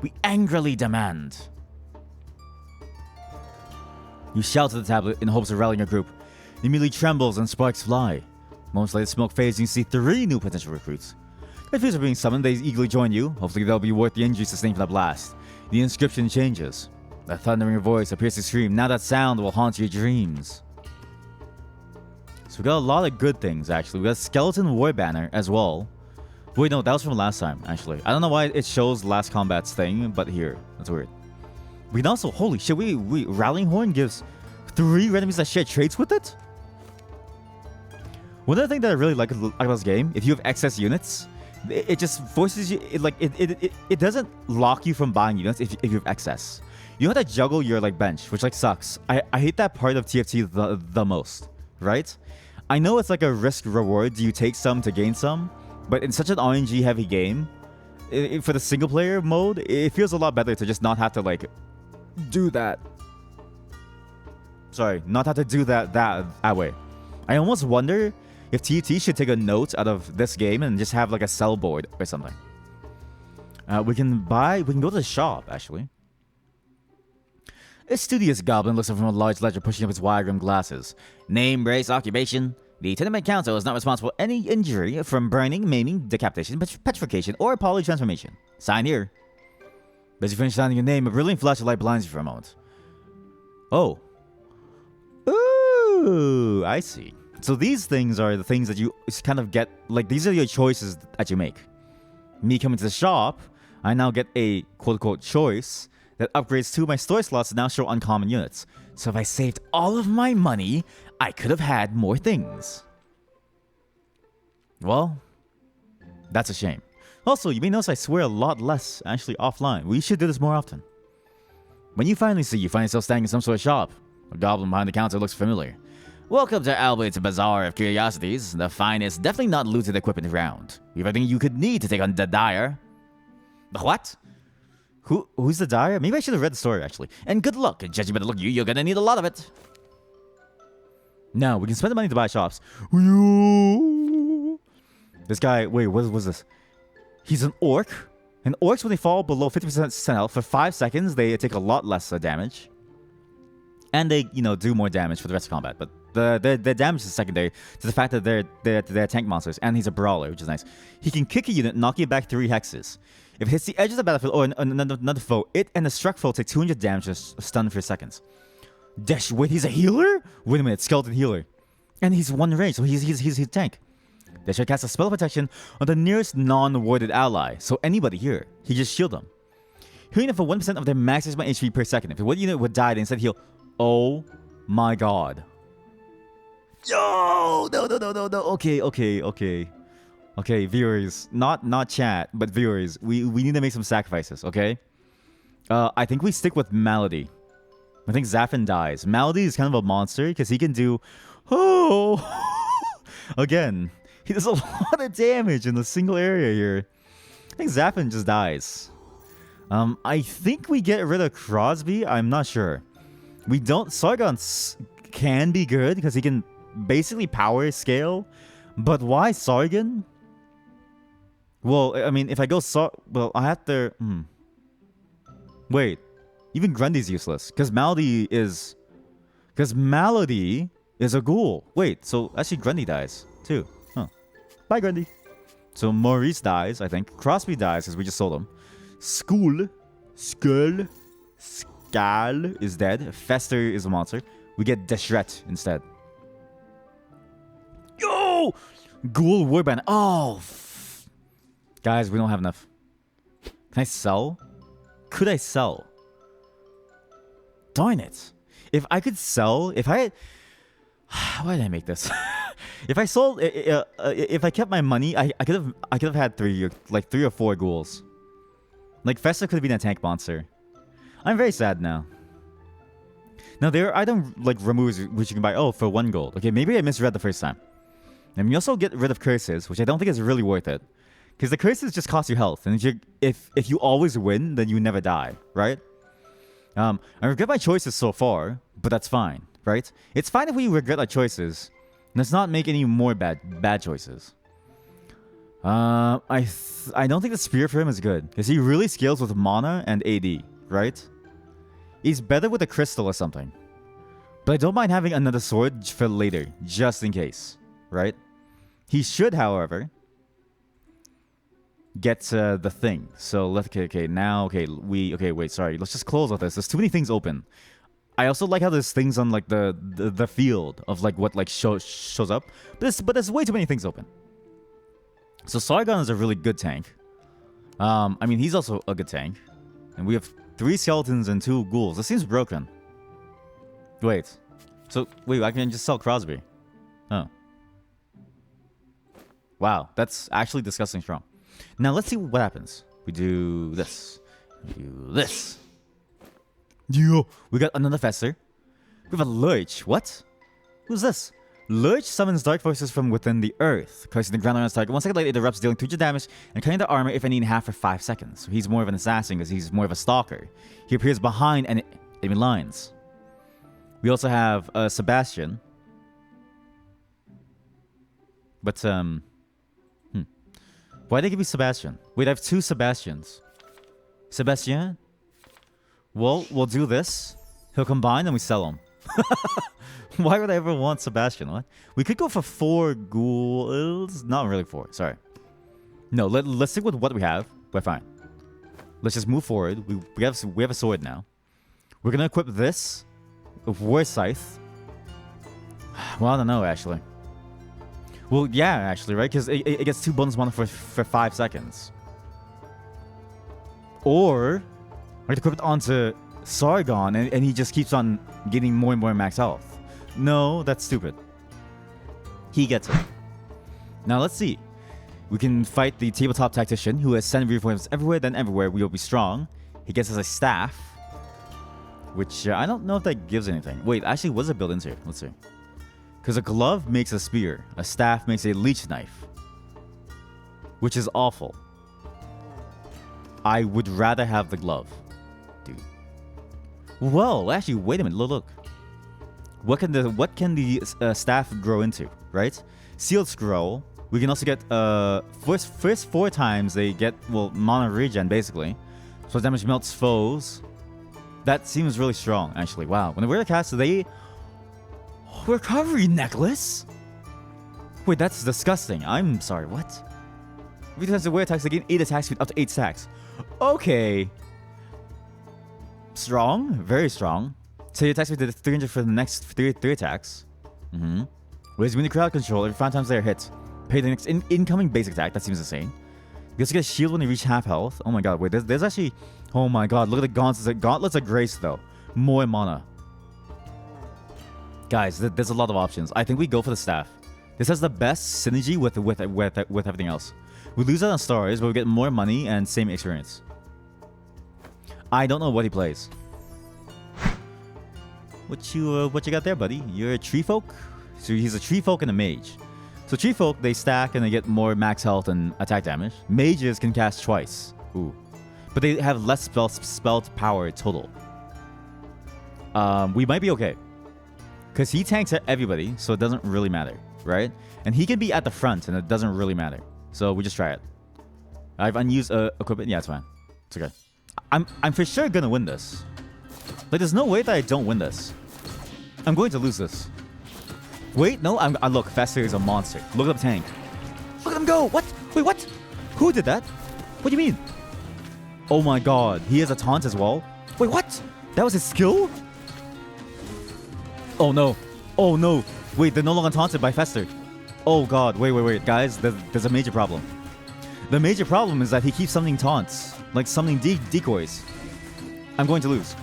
S1: We angrily demand. You shout to the tablet in hopes of rallying your group. It immediately trembles and sparks fly. Moments later, smoke fades and you see 3 new potential recruits. Confused are being summoned, they eagerly join you. Hopefully they'll be worth the injury sustained from the blast. The inscription changes. A thundering voice appears to scream. Now that sound will haunt your dreams. So we got a lot of good things, actually. We got a Skeleton War Banner as well. Wait, no, that was from last time, actually. I don't know why it shows last combat's thing, but here. That's weird. We can also... Holy shit, we Rallying Horn gives 3 enemies that share traits with it? One other thing that I really like about this game, if you have excess units, it just forces you... It doesn't lock you from buying units if you have excess. You have to juggle your bench, which sucks. I hate that part of TFT the most, right? I know it's a risk-reward. Do you take some to gain some? But in such an RNG-heavy game, for the single-player mode, it feels a lot better to just not have to, do that. Sorry, not have to do that way. I almost wonder if TFT should take a note out of this game and just have, a sell board or something. We can go to the shop, actually. A studious goblin looks up from a large ledger pushing up his wide-rimmed glasses. Name, race, occupation. The Tenement Council is not responsible for any injury from burning, maiming, decapitation, petrification, or poly transformation. Sign here. As you finish signing your name, a brilliant flash of light blinds you for a moment. Oh. Ooh, I see. So these things are the things that you kind of get, these are your choices that you make. Me coming to the shop, I now get a quote-unquote choice that upgrades 2 of my store slots that now show uncommon units. So if I saved all of my money, I could have had more things. Well, that's a shame. Also, you may notice I swear a lot less, actually, offline. We should do this more often. When you find yourself standing in some sort of shop. A goblin behind the counter looks familiar. Welcome to Albert's Bazaar of Curiosities, the finest, definitely not looted equipment around. We have everything you could need to take on the Dire. The what? Who's the Dire? Maybe I should have read the story, actually. And good luck, judging by the look you're gonna need a lot of it. Now, we can spend the money to buy shops. This guy, wait, what was this? He's an orc. And orcs, when they fall below 50% health for 5 seconds, they take a lot less damage. And they, do more damage for the rest of combat. But the damage is secondary to the fact that they're tank monsters. And he's a brawler, which is nice. He can kick a unit, knock it back 3 hexes. If it hits the edge of the battlefield or another foe, it and the struck foe take 200 damage stunned for seconds. Dash, wait, he's a healer? Wait a minute, skeleton healer. And he's 1 range, so he's a tank. Dash casts a spell of protection on the nearest non-warded ally. So anybody here, he just shield them. Healing them for 1% of their maximum HP per second. If one unit would die, they instead heal. Oh my god. Yo! No. Okay, viewers. Not chat, but viewers. We need to make some sacrifices, okay? I think we stick with Malady. I think Zafin dies. Malady is kind of a monster because he can do... Oh! Again, he does a lot of damage in a single area here. I think Zafin just dies. I think we get rid of Crosby. I'm not sure. We don't... Sargon can be good because he can basically power scale. But why Sargon? Well, I mean, if I go well, I have to... Wait. Even Grundy's useless. Because Malady is a ghoul. Wait, so actually Grundy dies too. Huh. Bye, Grundy. So Maurice dies, I think. Crosby dies because we just sold him. Skull is dead. Fester is a monster. We get Deshret instead. Yo! Ghoul Warband. Oh! Guys, we don't have enough. Can I sell? Could I sell? Darn it. If I could sell... Why did I make this? If I sold... if I kept my money, I could have had 3 or 4 ghouls. Fester could have been a tank monster. I'm very sad now. Now, there are item removes which you can buy. Oh, for 1 gold. Okay, maybe I misread the first time. And you also get rid of curses, which I don't think is really worth it. Because the curses just cost you health. And if you always win, then you never die, right? I regret my choices so far, but that's fine, right? It's fine if we regret our choices. Let's not make any more bad choices. I don't think the spear for him is good because he really scales with mana and AD, right? He's better with a crystal or something. But I don't mind having another sword for later, just in case, right? He should, however, get the thing. So let's wait, sorry. Let's just close all this. There's too many things open. I also like how there's things on like the field of like what like shows up. But there's way too many things open. So Sargon is a really good tank. I mean, he's also a good tank. And we have 3 skeletons and 2 ghouls. This seems broken. Wait. Wait, I can just sell Crosby. Oh. Wow, that's actually disgusting strong. Now, let's see what happens. We do this. We do this. Yo, we got another Fester. We have a Lurch. What? Who's this? Lurch summons dark forces from within the earth, causing the ground around his target. 1 second later, it erupts, dealing 200 damage and cutting the armor if any in half for 5 seconds. So he's more of an assassin because he's more of a stalker. He appears behind enemy lines. We also have Sebastian. But, why did they give me Sebastian? Wait, I have 2 Sebastians. Sebastian? Well, we'll do this. He'll combine and we sell him. Why would I ever want Sebastian? What? We could go for 4 ghouls. Not really 4. Sorry. No, let's stick with what we have. But fine. Let's just move forward. We have a sword now. We're gonna equip this with War Scythe. Well, I don't know actually. Well, yeah, actually, right? Because it gets 2 bonus mana for 5 seconds. Or I could equip it onto Sargon and he just keeps on getting more and more max health. No, that's stupid. He gets it. Now let's see. We can fight the tabletop tactician who has sent reforms everywhere, then everywhere. We will be strong. He gets us a staff, which I don't know if that gives anything. Wait, actually, what does it build into? Let's see. Because a glove makes a spear. A staff makes a leech knife. Which is awful. I would rather have the glove. Dude. Well, actually, wait a minute. Look. What can the staff grow into, right? Sealed Scroll. We can also get first 4 times they get mana regen basically. So damage melts foes. That seems really strong actually. Wow. When they wear a cast, they recovery necklace. Wait, that's disgusting. I'm sorry. What? Every time they wear attacks, they gain 8 attack speed up to 8 stacks. Okay. Strong, very strong. So your attack speed to 300 for the next 3 attacks. Whereas when the crowd control, every 5 times they are hit, pay the next incoming basic attack. That seems insane. You also get a shield when you reach half health. Oh my god, wait, there's actually... Oh my god, look at the gauntlets. Gauntlets of Grace, though. More mana. Guys, there's a lot of options. I think we go for the staff. This has the best synergy with everything else. We lose out on stars, but we get more money and same experience. I don't know what he plays. What you got there, buddy? You're a tree folk? So he's a tree folk and a mage. So tree folk, they stack and they get more max health and attack damage. Mages can cast twice. Ooh. But they have less spell power total. We might be okay. Because he tanks everybody, so it doesn't really matter, right? And he can be at the front, and it doesn't really matter. So we just try it. I've unused equipment. Yeah, it's fine. It's okay. I'm for sure gonna win this. Like, there's no way that I don't win this. I'm going to lose this. Wait, no, look, Fester is a monster. Look at the tank. Look at him go! What? Wait, what? Who did that? What do you mean? Oh my god, he has a taunt as well? Wait, what? That was his skill? Oh no. Oh no. Wait, they're no longer taunted by Fester. Oh god, wait. Guys, there's a major problem. The major problem is that he keeps summoning taunts. Like summoning decoys. I'm going to lose.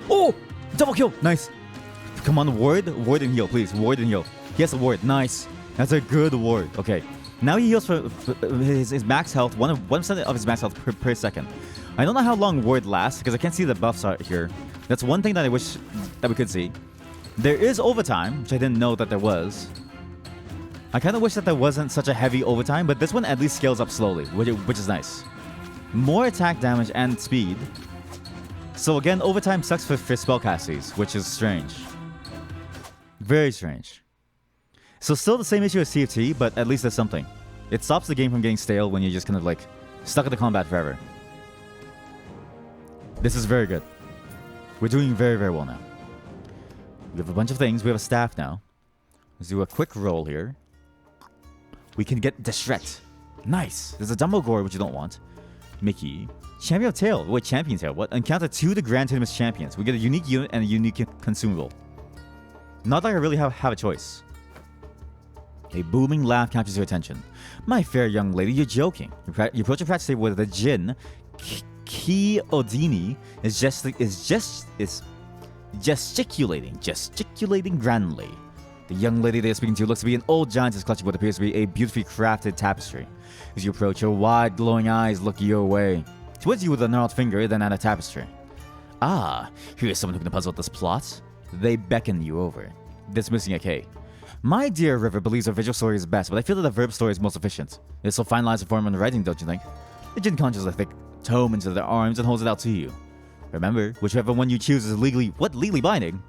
S1: Oh! Double kill! Nice. Come on, ward and heal, please. Ward and heal. He has a ward. Nice. That's a good ward. Okay. Now he heals for his max health, 1% of his max health per second. I don't know how long ward lasts because I can't see the buffs out here. That's one thing that I wish that we could see. There is overtime, which I didn't know that there was. I kind of wish that there wasn't such a heavy overtime, but this one at least scales up slowly, which is nice. more attack damage and speed. So again, overtime sucks for spellcasters, which is strange. Very strange. So still the same issue as TFT, but at least there's something. It stops the game from getting stale when you're just kind of like stuck in the combat forever. This is very good. We're doing very, very well now. We have a bunch of things. We have a staff now. Let's do a quick roll here. We can get Deshret. Nice. There's a Dumbo Gore, which you don't want. Mickey. Champion of Tail. Wait, Champion Tail. What? Encounter 2 of the Grand Tournament's champions. We get a unique unit and a unique consumable. Not like I really have a choice. A booming laugh captures your attention. My fair young lady, you're joking. You approach a practice table with the Jin. Ki-Odini is gesticulating grandly. The young lady they're speaking to looks to be an old giantess clutching what appears to be a beautifully crafted tapestry. As you approach, her wide, glowing eyes look your way. Towards you with a gnarled finger, then at a tapestry. Ah, here's someone who can puzzle this plot. They beckon you over, dismissing a K. My dear River believes her visual story is best, but I feel that the verb story is most efficient. It's so fine lines of form in the writing, don't you think? The Jin conjures a thick tome into their arms and holds it out to you. Remember, whichever one you choose is legally binding?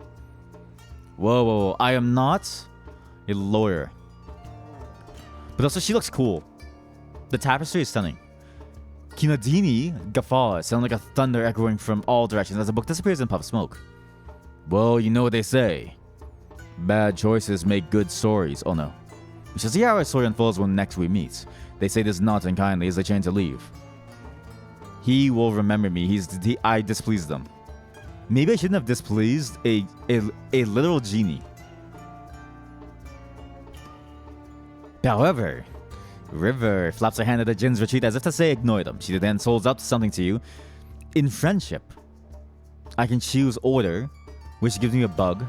S1: Whoa, I am not a lawyer. But also, she looks cool. The tapestry is stunning. Kinodini guffaws, sound like a thunder echoing from all directions as the book disappears in a puff of smoke. Well, you know what they say. Bad choices make good stories. Oh no. We shall see how our story unfolds when next we meet. They say this not unkindly as they change to leave. He will remember me. I displeased them. Maybe I shouldn't have displeased a literal genie. However, River flaps her hand at the Jin's retreat as if to say ignore them. She then holds up something to you. In friendship, I can choose order, which gives me a bug.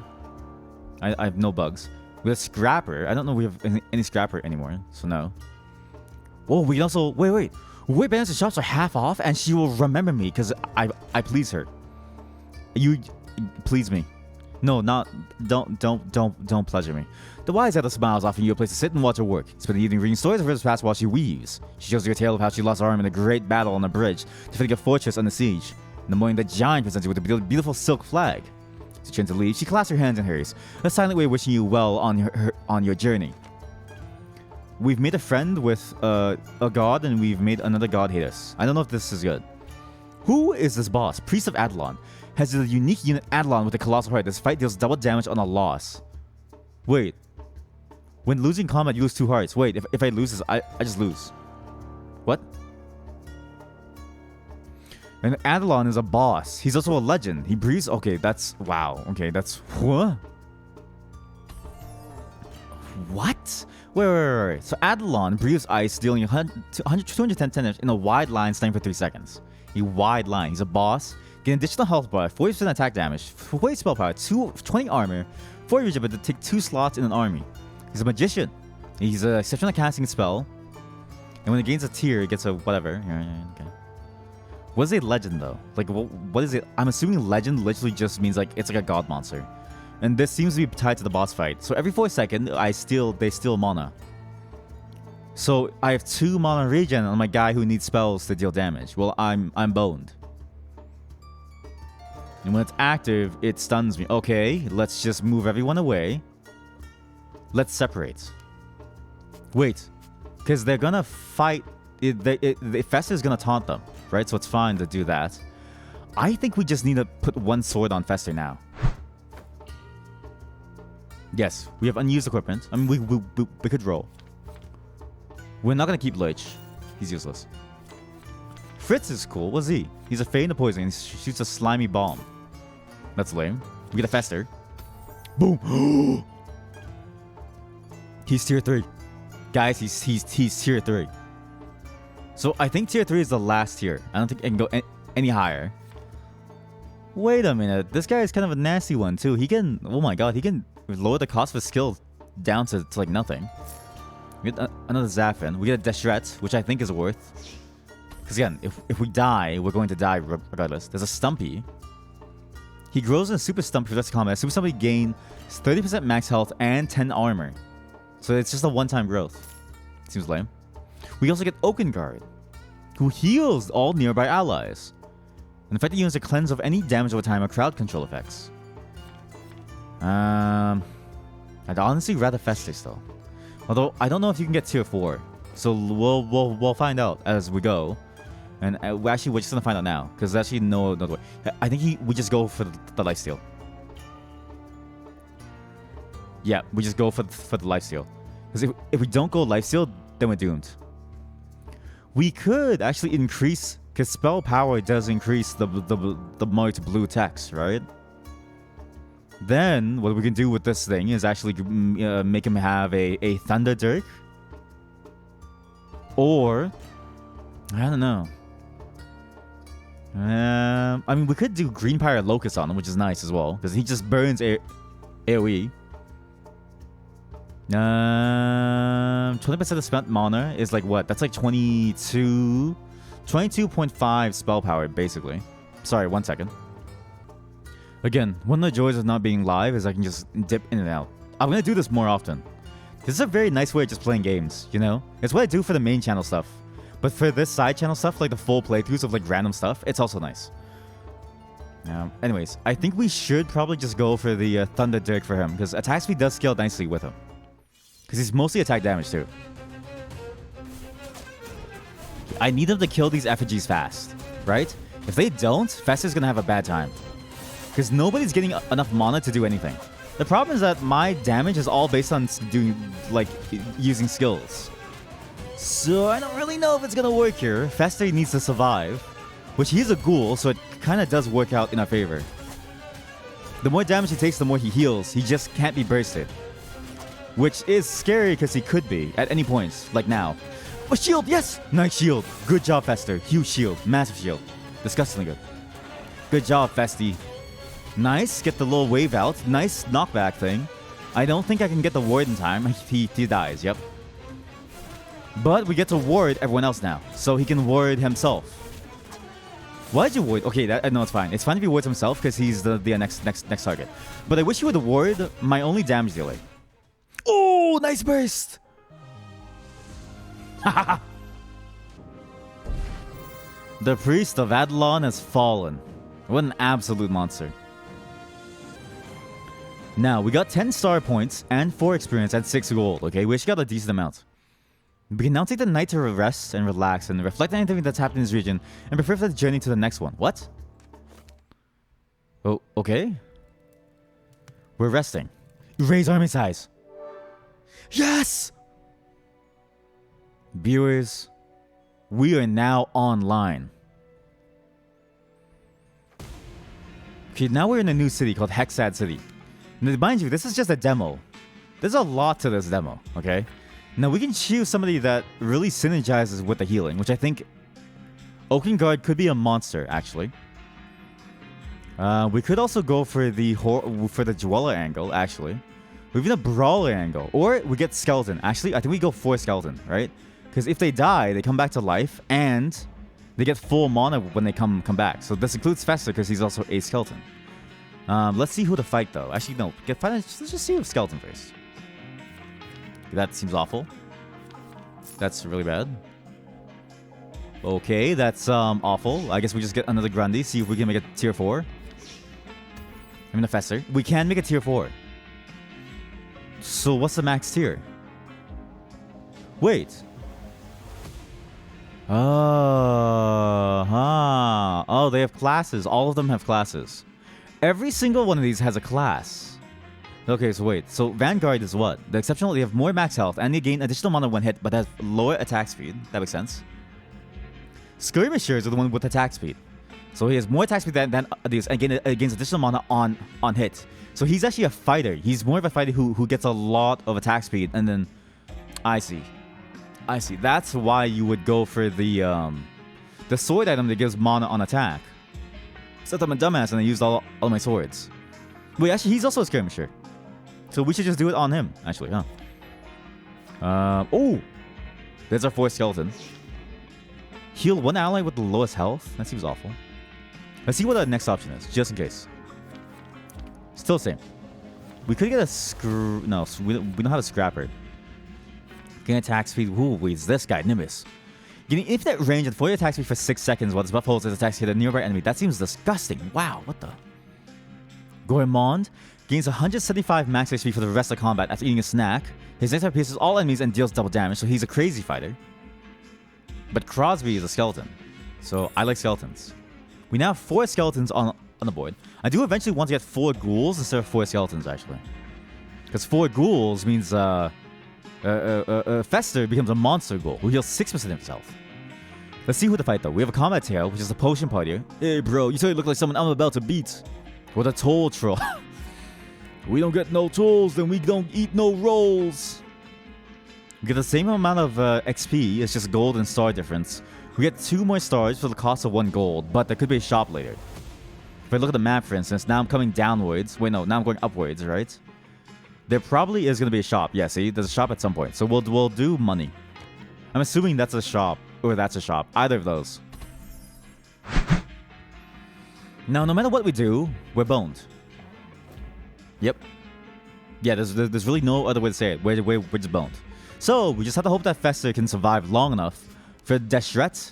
S1: I have no bugs. With a scrapper, I don't know if we have any scrapper anymore, so no. Whoa, we can also wait. Balance shops are half off, and she will remember me because I please her. You please me. No, don't pleasure me. The wise Ella smiles, offering you a place to sit and watch her work. Spend the evening reading stories of River's past while she weaves. She shows you a tale of how she lost her arm in a great battle on a bridge, defending a fortress under siege. In the morning, the giant presents you with a beautiful silk flag. As you turn to leave, she clasps her hands in hers, a silent way of wishing you well on your journey. We've made a friend with a god, and we've made another god hate us. I don't know if this is good. Who is this boss? Priest of Adlon. Has a unique unit Adlon with a colossal heart. This fight deals double damage on a loss. Wait. When losing combat, you lose 2 hearts. Wait, if I lose this, I just lose. What? And Adlon is a boss. He's also a legend. He breathes... Okay, that's... Wow. Okay, that's... What? What? Wait. So Adlon breathes ice, dealing 210 damage in a wide line, staying for 3 seconds. A wide line. He's a boss. Get an additional health bar, 40% attack damage, 40 spell power, 20 armor, 40 regen, but to take 2 slots in an army. He's a magician. He's exceptional at casting a spell. And when it gains a tier, it gets a whatever. Okay. What is a legend though? Like what is it? I'm assuming legend literally just means like it's like a god monster. And this seems to be tied to the boss fight. So every 4 seconds, they steal mana. So I have 2 mana regen on my guy who needs spells to deal damage. Well, I'm boned. And when it's active, it stuns me. Okay, let's just move everyone away. Let's separate. Wait, because they're gonna fight. The Fester is gonna taunt them, right? So it's fine to do that. I think we just need to put 1 sword on Fester now. Yes, we have unused equipment. I mean, we could roll. We're not gonna keep Lich. He's useless. Fritz is cool. What's he? He's a Fey in the poison. He shoots a slimy bomb. That's lame. We get a Fester. Boom. He's tier 3. Guys, he's tier 3. So I think tier 3 is the last tier. I don't think it can go any higher. Wait a minute. This guy is kind of a nasty one too. He can... Oh my god. He can lower the cost of his skill down to like nothing. We get another Zaffin. We get a Deshret, which I think is worth. Because again, if we die, we're going to die regardless. There's a Stumpy. He grows in a Super Stumpy for the rest of combat. Super Stumpy gain 30% max health and 10 armor. So it's just a one-time growth. Seems lame. We also get Oaken Guard. who heals all nearby allies. And affect the units to cleanse of any damage over time or crowd control effects. I'd honestly rather Feste still. Although I don't know if you can get tier 4. So we'll find out as we go. And actually we're just gonna find out now. Because there's actually no way. I think we just go for the lifesteal. Yeah, we just go for the lifesteal. Because if we don't go lifesteal, then we're doomed. We could actually increase, because spell power does increase the marked blue text, right? Then what we can do with this thing is actually make him have a Thunder Dirk. Or I don't know. I mean, we could do Green Pirate Locust on him, which is nice as well, because he just burns AoE. 20% of spent mana is like what? That's like 22.5 spell power, basically. Sorry, 1 second. Again, one of the joys of not being live is I can just dip in and out. I'm gonna do this more often. This is a very nice way of just playing games, you know? It's what I do for the main channel stuff. But for this side channel stuff, like the full playthroughs of like random stuff, it's also nice. Anyways, I think we should probably just go for the Thunder Dirk for him, because attack speed does scale nicely with him. Because he's mostly attack damage too. I need them to kill these effigies fast, right? If they don't, Fester's gonna have a bad time. Because nobody's getting enough mana to do anything. The problem is that my damage is all based on using skills. So I don't really know if it's gonna work here. Fester needs to survive, which he's a ghoul, so it kind of does work out in our favor. The more damage he takes, the more he heals. He just can't be bursted. Which is scary because he could be at any point, like now. A shield, yes! Nice shield. Good job, Fester. Huge shield. Massive shield. Disgustingly good. Good job, Festy. Nice. Get the little wave out. Nice knockback thing. I don't think I can get the ward in time. He dies, yep. But we get to ward everyone else now, so he can ward himself. Why did you ward? Okay, no, it's fine. It's fine if he wards himself because he's the next target. But I wish you would ward my only damage dealer. Oh, nice burst! The priest of Adlon has fallen. What an absolute monster. Now, we got 10 star points and 4 experience and 6 gold, okay? We actually got a decent amount. We can now take the night to rest and relax and reflect on anything that's happened in this region and prepare for the journey to the next one. What? Oh, okay. We're resting. Raise army size. Yes! Viewers, we are now online. Okay, now we're in a new city called Hexad City. Now, mind you, this is just a demo. There's a lot to this demo, okay? Now, we can choose somebody that really synergizes with the healing, which I think Oaken Guard could be a monster, actually. We could also go for the Dweller angle, actually. Or even a Brawler angle. Or we get Skeleton. Actually, I think we go for Skeleton, right? Because if they die, they come back to life, and they get full mana when they come back. So this includes Fester, because he's also a Skeleton. Let's see who to fight, though. Actually, no. Let's just see who's Skeleton first. That seems awful. That's really bad. Okay, that's awful. I guess we just get another Grundy, see if we can make a tier 4. I mean, a Fester. We can make a tier 4. So what's the max tier? Wait. Oh, they have classes. All of them have classes. Every single one of these has a class. Okay, so wait. So Vanguard is what? The exceptional, they have more max health and they gain additional mana when hit, but has lower attack speed. That makes sense. Skirmishers are the one with attack speed. So he has more attack speed than these and gains additional mana on hit. So he's actually a fighter. He's more of a fighter who gets a lot of attack speed, and then I see. That's why you would go for the sword item that gives mana on attack. Except I'm a dumbass and I used all my swords. Wait, actually, he's also a skirmisher. So we should just do it on him, actually, huh? Oh! There's our 4th skeleton. Heal one ally with the lowest health? That seems awful. Let's see what the next option is, just in case. Still the same. We could get a No, we don't have a scrapper. Gain attack speed. Ooh, wait, it's this guy, Nimbus. Getting infinite range and 40 attack speed for 6 seconds while this buff holds its attacks hit a nearby enemy. That seems disgusting. Wow, what the? Gourmand gains 175 max HP for the rest of combat after eating a snack. His next attack pierces all enemies and deals double damage, so he's a crazy fighter. But Crosby is a skeleton, so I like skeletons. We now have 4 skeletons on the board. I do eventually want to get 4 ghouls instead of 4 skeletons, actually. Because 4 ghouls means Fester becomes a monster ghoul who heals 6% of himself. Let's see who to fight, though. We have a combat tail, which is a potion partier. Hey, bro, you totally look like someone I'm about to beat. With a toll troll. We don't get no tools, then we don't eat no rolls. We get the same amount of XP, it's just gold and star difference. We get 2 more stars for the cost of 1 gold, but there could be a shop later. If I look at the map, for instance, now I'm coming downwards. Wait, no, now I'm going upwards, right? There probably is going to be a shop. Yeah, see, there's a shop at some point. So we'll do money. I'm assuming that's a shop, or that's a shop. Either of those. Now, no matter what we do, we're boned. Yep. Yeah, there's really no other way to say it. We're just boned. So, we just have to hope that Fester can survive long enough for Deshret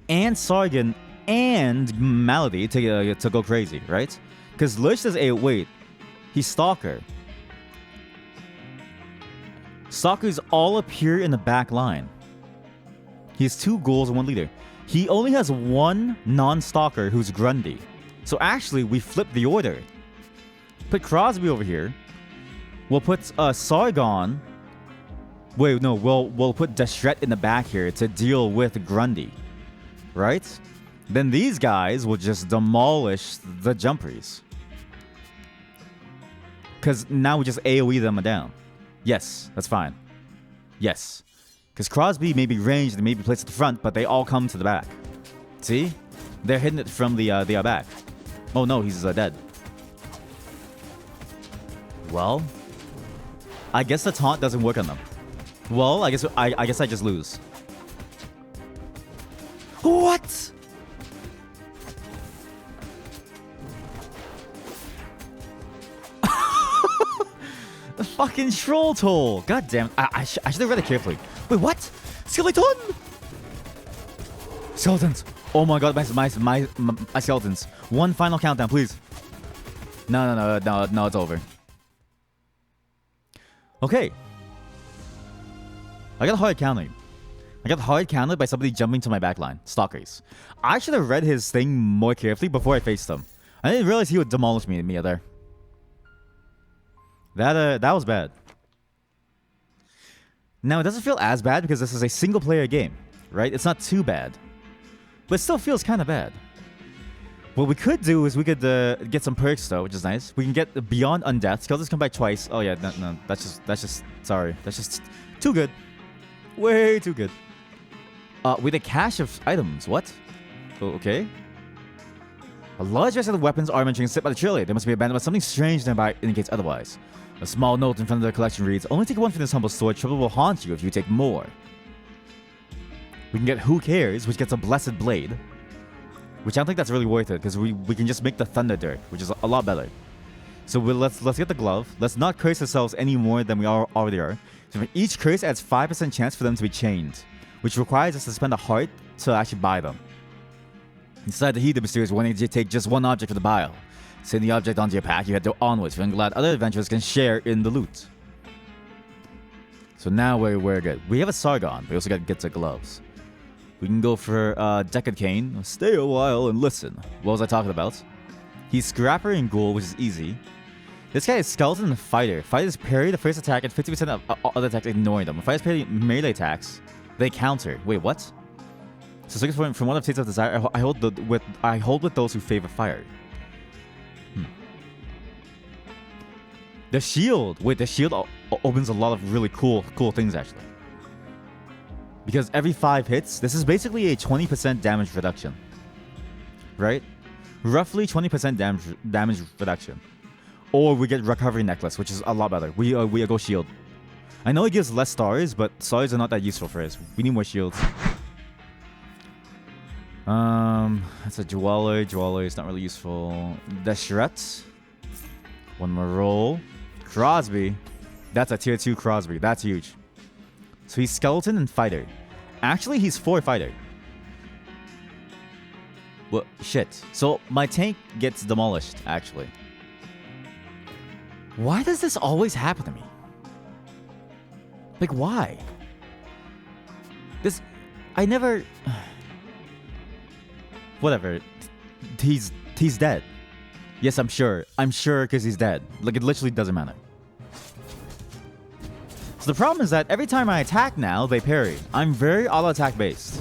S1: and Sargon and Malady to go crazy, right? Because Lich says, hey, wait. He's Stalker. Stalkers all appear in the back line. He has 2 ghouls and 1 leader. He only has 1 non-stalker who's Grundy. So actually, we flip the order. Put Crosby over here. We'll put Sargon. Wait, no, we'll put Deshret in the back here to deal with Grundy. Right? Then these guys will just demolish the Jumperies. Because now we just AoE them down. Yes, that's fine. Yes. Because Crosby may be ranged and may be placed at the front, but they all come to the back. See? They're hitting it from the back. Oh no, he's dead. Well, I guess the taunt doesn't work on them. Well, I guess I just lose. What? The fucking troll toll. God damn. I should have read it carefully. Wait, what? Skeleton? Skeletons. Oh my god, my skeletons. 1 final countdown, please. No, it's over. Okay. I got hard countered. I got hard countered by somebody jumping to my backline. Stalkers. I should have read his thing more carefully before I faced him. I didn't realize he would demolish me there. That was bad. Now, it doesn't feel as bad because this is a single-player game, right? It's not too bad. But it still feels kind of bad. What we could do is we could get some perks, though, which is nice. We can get Beyond Undeath. Skeletons come back twice. Oh, yeah, no. That's just... Sorry. That's just too good. Way too good. With a cache of items. What? Oh, okay. A large rest of the weapons armament can sit by the trailer. They must be abandoned, but something strange nearby indicates otherwise. A small note in front of the collection reads, only take 1 from this humble store. Trouble will haunt you if you take more. We can get Who Cares, which gets a Blessed Blade. Which I don't think that's really worth it, because we can just make the Thunder Dirt, which is a lot better. So let's get the glove. Let's not curse ourselves any more than we already are. So for each curse adds 5% chance for them to be chained, which requires us to spend a heart to actually buy them. Inside the heat, the mysterious warning to take just 1 object for the bile. Send the object onto your pack, you head onwards, feeling glad other adventurers can share in the loot. So now we're good. We have a Sargon, we also got to get the gloves. We can go for Decad Cane. Stay a while and listen. What was I talking about? He's Scrapper and Ghoul, which is easy. This guy is Skeleton and Fighter. Fighters parry the first attack and 50% of other attacks ignoring them. When fighters parry melee attacks, they counter. Wait, what? So looking from one of States of Desire, I hold with those who favor fire. The shield. Wait, the shield opens a lot of really cool things actually. Because every 5 hits, this is basically a 20% damage reduction. Right? Roughly 20% damage reduction. Or we get Recovery Necklace, which is a lot better. We go shield. I know it gives less stars, but stars are not that useful for us. We need more shields. That's a Dweller. Dweller is not really useful. Deshret. 1 more roll. Crosby. That's a tier 2 Crosby. That's huge. So he's Skeleton and Fighter. Actually, he's 4 fighter. Well, shit. So my tank gets demolished, actually. Why does this always happen to me? Like, why? This... I never... Whatever. He's dead. Yes, I'm sure. I'm sure because he's dead. Like, it literally doesn't matter. So the problem is that every time I attack now, they parry. I'm very auto-attack based.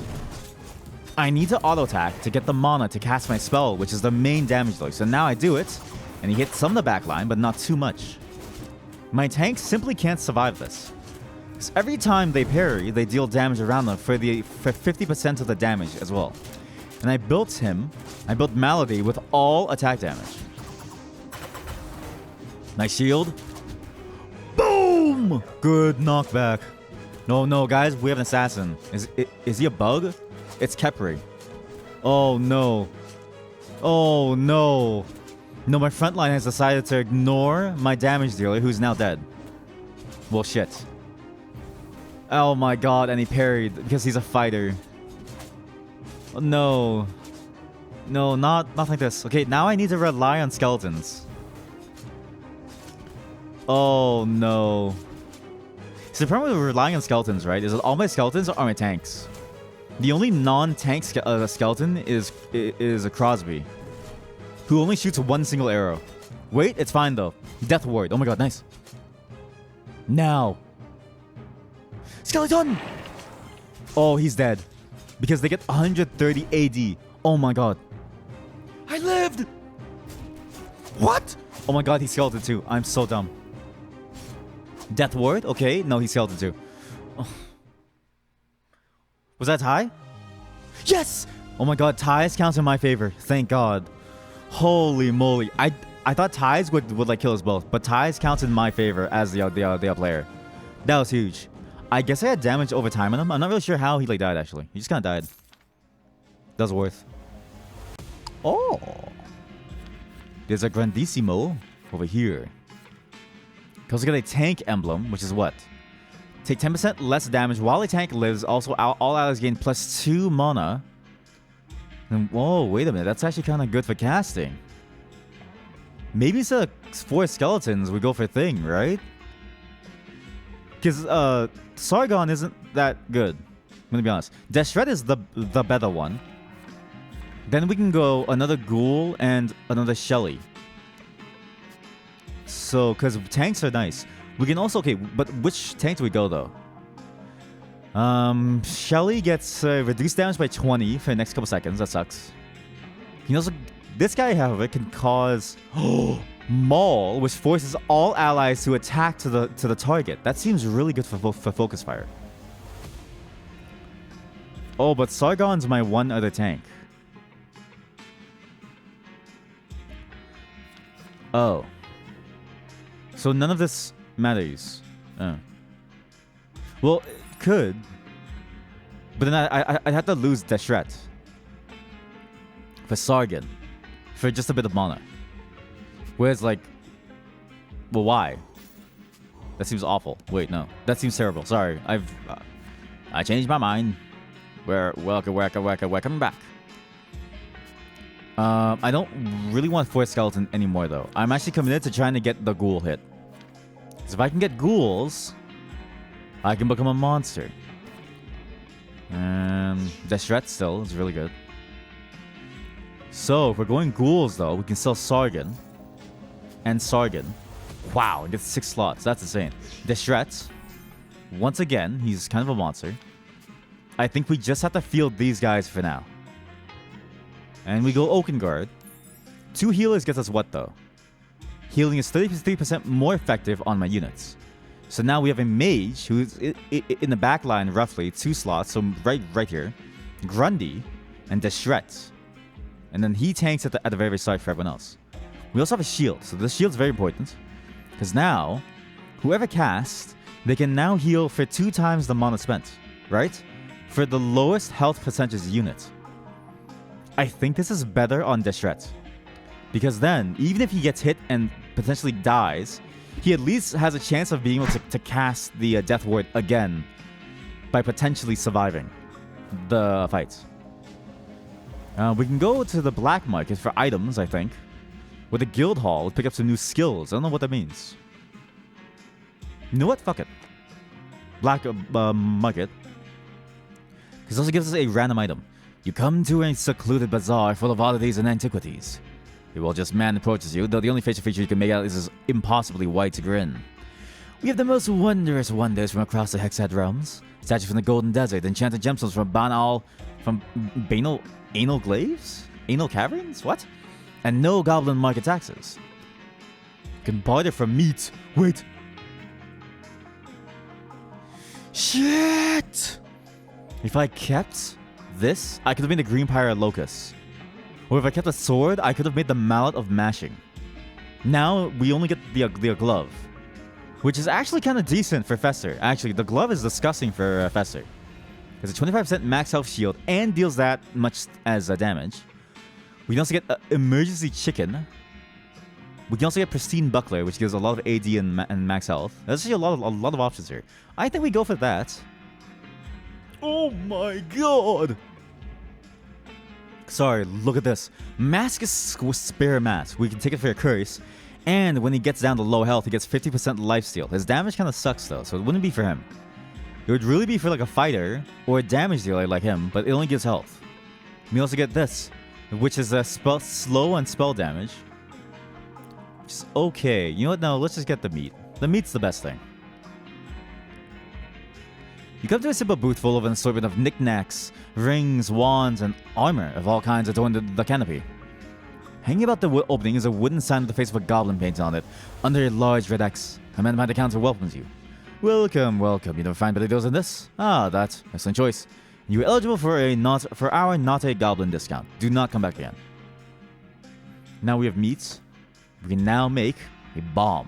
S1: I need to auto-attack to get the mana to cast my spell, which is the main damage though. So now I do it, and he hits some of the back line, but not too much. My tanks simply can't survive this. Because every time they parry, they deal damage around them for 50% of the damage as well. And I built Malady with all attack damage. Nice shield. Boom! Good knockback. No, guys, we have an assassin. Is he a bug? It's Kepri. Oh, no. Oh, no. No, my front line has decided to ignore my damage dealer, who's now dead. Well, shit. Oh my god, and he parried because he's a fighter. Oh, no. No, not like this. Okay, now I need to rely on skeletons. Oh, no. So the problem with relying on skeletons, right, is that all my skeletons are my tanks. The only non-tank skeleton is a Crosby, who only shoots one single arrow. Wait, it's fine though. Death Ward. Oh my god, nice. Now. Skeleton! Oh, he's dead. Because they get 130 AD. Oh my god. I lived! What? Oh my god, he's skeleton too. I'm so dumb. Death Ward? Okay, no, he's skeleton too. Oh. Was that tie? Yes! Oh my god, ties counts in my favor. Thank god. Holy moly. I thought ties would like kill us both, but ties counts in my favor as the player. That was huge. I guess I had damage over time on him. I'm not really sure how he like died actually. He just kind of died. That was worth. Oh. There's a Grandissimo over here. Can also get a tank emblem, which is what? Take 10% less damage while a tank lives. Also, all allies gain +2 mana. And, whoa, wait a minute. That's actually kind of good for casting. Maybe instead of 4 skeletons, we go for Thing, right? Because Sargon isn't that good. I'm going to be honest. Deshret is the better one. Then we can go another Ghoul and another Shelly. So, because tanks are nice. We can also, okay, but which tank do we go though? Shelly gets reduced damage by 20 for the next couple seconds. That sucks. You know, this guy, however, can cause Maul, which forces all allies to attack to the target. That seems really good for focus fire. Oh, but Sargon's my one other tank. Oh. So none of this matters. Well, it could. But then I'd have to lose Deshret for Sargon for just a bit of mana. Whereas, like, well, why? That seems awful. Wait, no, that seems terrible. Sorry, I changed my mind. We're coming back. I don't really want Force Skeleton anymore, though. I'm actually committed to trying to get the Ghoul hit. Because if I can get Ghouls, I can become a monster. And Deshret still is really good. So, if we're going Ghouls, though, we can sell Sargon. And Sargon. Wow, it gets 6 slots. That's insane. Deshret, once again, he's kind of a monster. I think we just have to field these guys for now. And we go Oakengard. 2 healers gets us what, though? Healing is 33% more effective on my units. So now we have a mage who's in the back line, roughly 2 slots. So right here. Grundy and Deshret. And then he tanks at the very start for everyone else. We also have a shield. So the shield's very important. Because now, whoever casts, they can now heal for 2 times the mana spent. Right? For the lowest health percentage unit. I think this is better on Deshret. Because then, even if he gets hit and potentially dies, he at least has a chance of being able to cast the Death Ward again by potentially surviving. the fights. We can go to the black market for items, I think. With the guild hall, we'll pick up some new skills. I don't know what that means. You know what? Fuck it. Black market. Because it also gives us a random item. You come to a secluded bazaar full of oddities and antiquities. A well-dressed man approaches you, though the only facial feature you can make out is his impossibly white grin. We have the most wondrous wonders from across the Hexad realms. Statues from the Golden Desert, enchanted gemstones from Banal Anal Glaives? Anal Caverns? What? And no goblin market taxes. You can barter for meat. Wait. Shit! If I kept this, I could have made the Green Pirate Locust. Or if I kept a sword, I could have made the Mallet of Mashing. Now, we only get the glove. Which is actually kind of decent for Fester. Actually, the glove is disgusting for Fester. It's a 25% max health shield and deals that much as damage. We can also get Emergency Chicken. We can also get Pristine Buckler, which gives a lot of AD and max health. There's actually a lot of options here. I think we go for that. Oh my god! Sorry, look at this. Mask is Spare Mask. We can take it for a curse. And when he gets down to low health, he gets 50% lifesteal. His damage kind of sucks though, so it wouldn't be for him. It would really be for like a fighter or a damage dealer like him, but it only gives health. We also get this, which is a slow and spell damage. Which is okay. You know what? No, let's just get the meat. The meat's the best thing. You come to a simple booth full of an assortment of knickknacks, rings, wands, and armor of all kinds adorn the canopy. Hanging about the opening is a wooden sign with the face of a goblin painted on it. Under a large red X, a man behind the counter welcomes you. Welcome, welcome. You never find better deals than this? Ah, that's an excellent choice. You are eligible for our not a goblin discount. Do not come back again. Now we have meats. We can now make a bomb.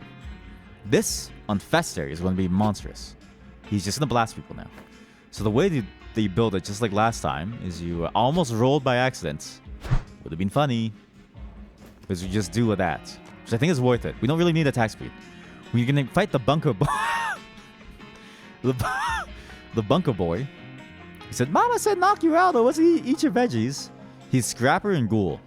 S1: This on Fester is going to be monstrous. He's just going to blast people now. So the way that you build it, just like last time, is you almost rolled by accident. Would have been funny. Because we just do that. Which I think is worth it. We don't really need attack speed. We're going to fight the bunker boy. the bunker boy. He said, Mama said knock you out, or what's he eat your veggies? He's Scrapper and Ghoul.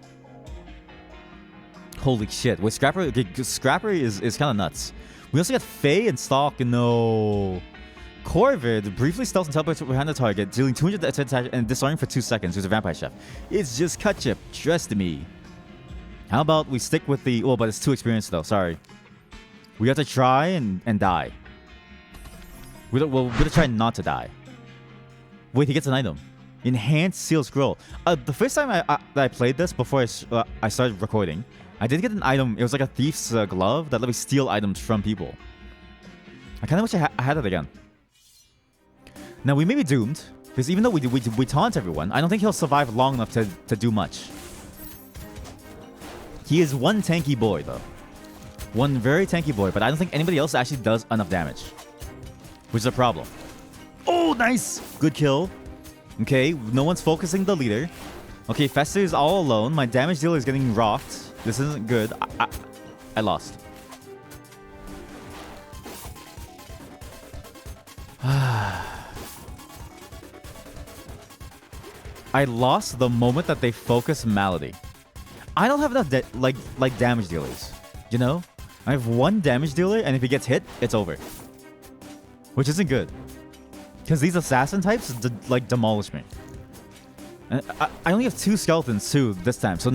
S1: Holy shit. Wait, Scrapper? Okay, Scrapper is kind of nuts. We also got Faye and Stalk. No. Corvid briefly stealths and teleports behind the target, dealing 200 attack and disarming for 2 seconds. Who's a vampire chef? It's just cut chip. Trust me. How about we stick with the... Oh, but it's too experienced though. Sorry. We have to try and die. We're going to try not to die. Wait, he gets an item. Enhanced Seal Scroll. The first time I played this before I started recording, I did get an item. It was like a thief's glove that let me steal items from people. I kind of wish I had it again. Now, we may be doomed, because even though we taunt everyone, I don't think he'll survive long enough to do much. He is one tanky boy, though. One very tanky boy, but I don't think anybody else actually does enough damage. Which is a problem. Oh, nice! Good kill. Okay, no one's focusing the leader. Okay, Fester is all alone. My damage dealer is getting rocked. This isn't good. I lost. I lost the moment that they focus Malady. I don't have enough like damage dealers. You know? I have one damage dealer, and if he gets hit, it's over. Which isn't good. Because these assassin types demolish me. And I only have 2 skeletons too this time. So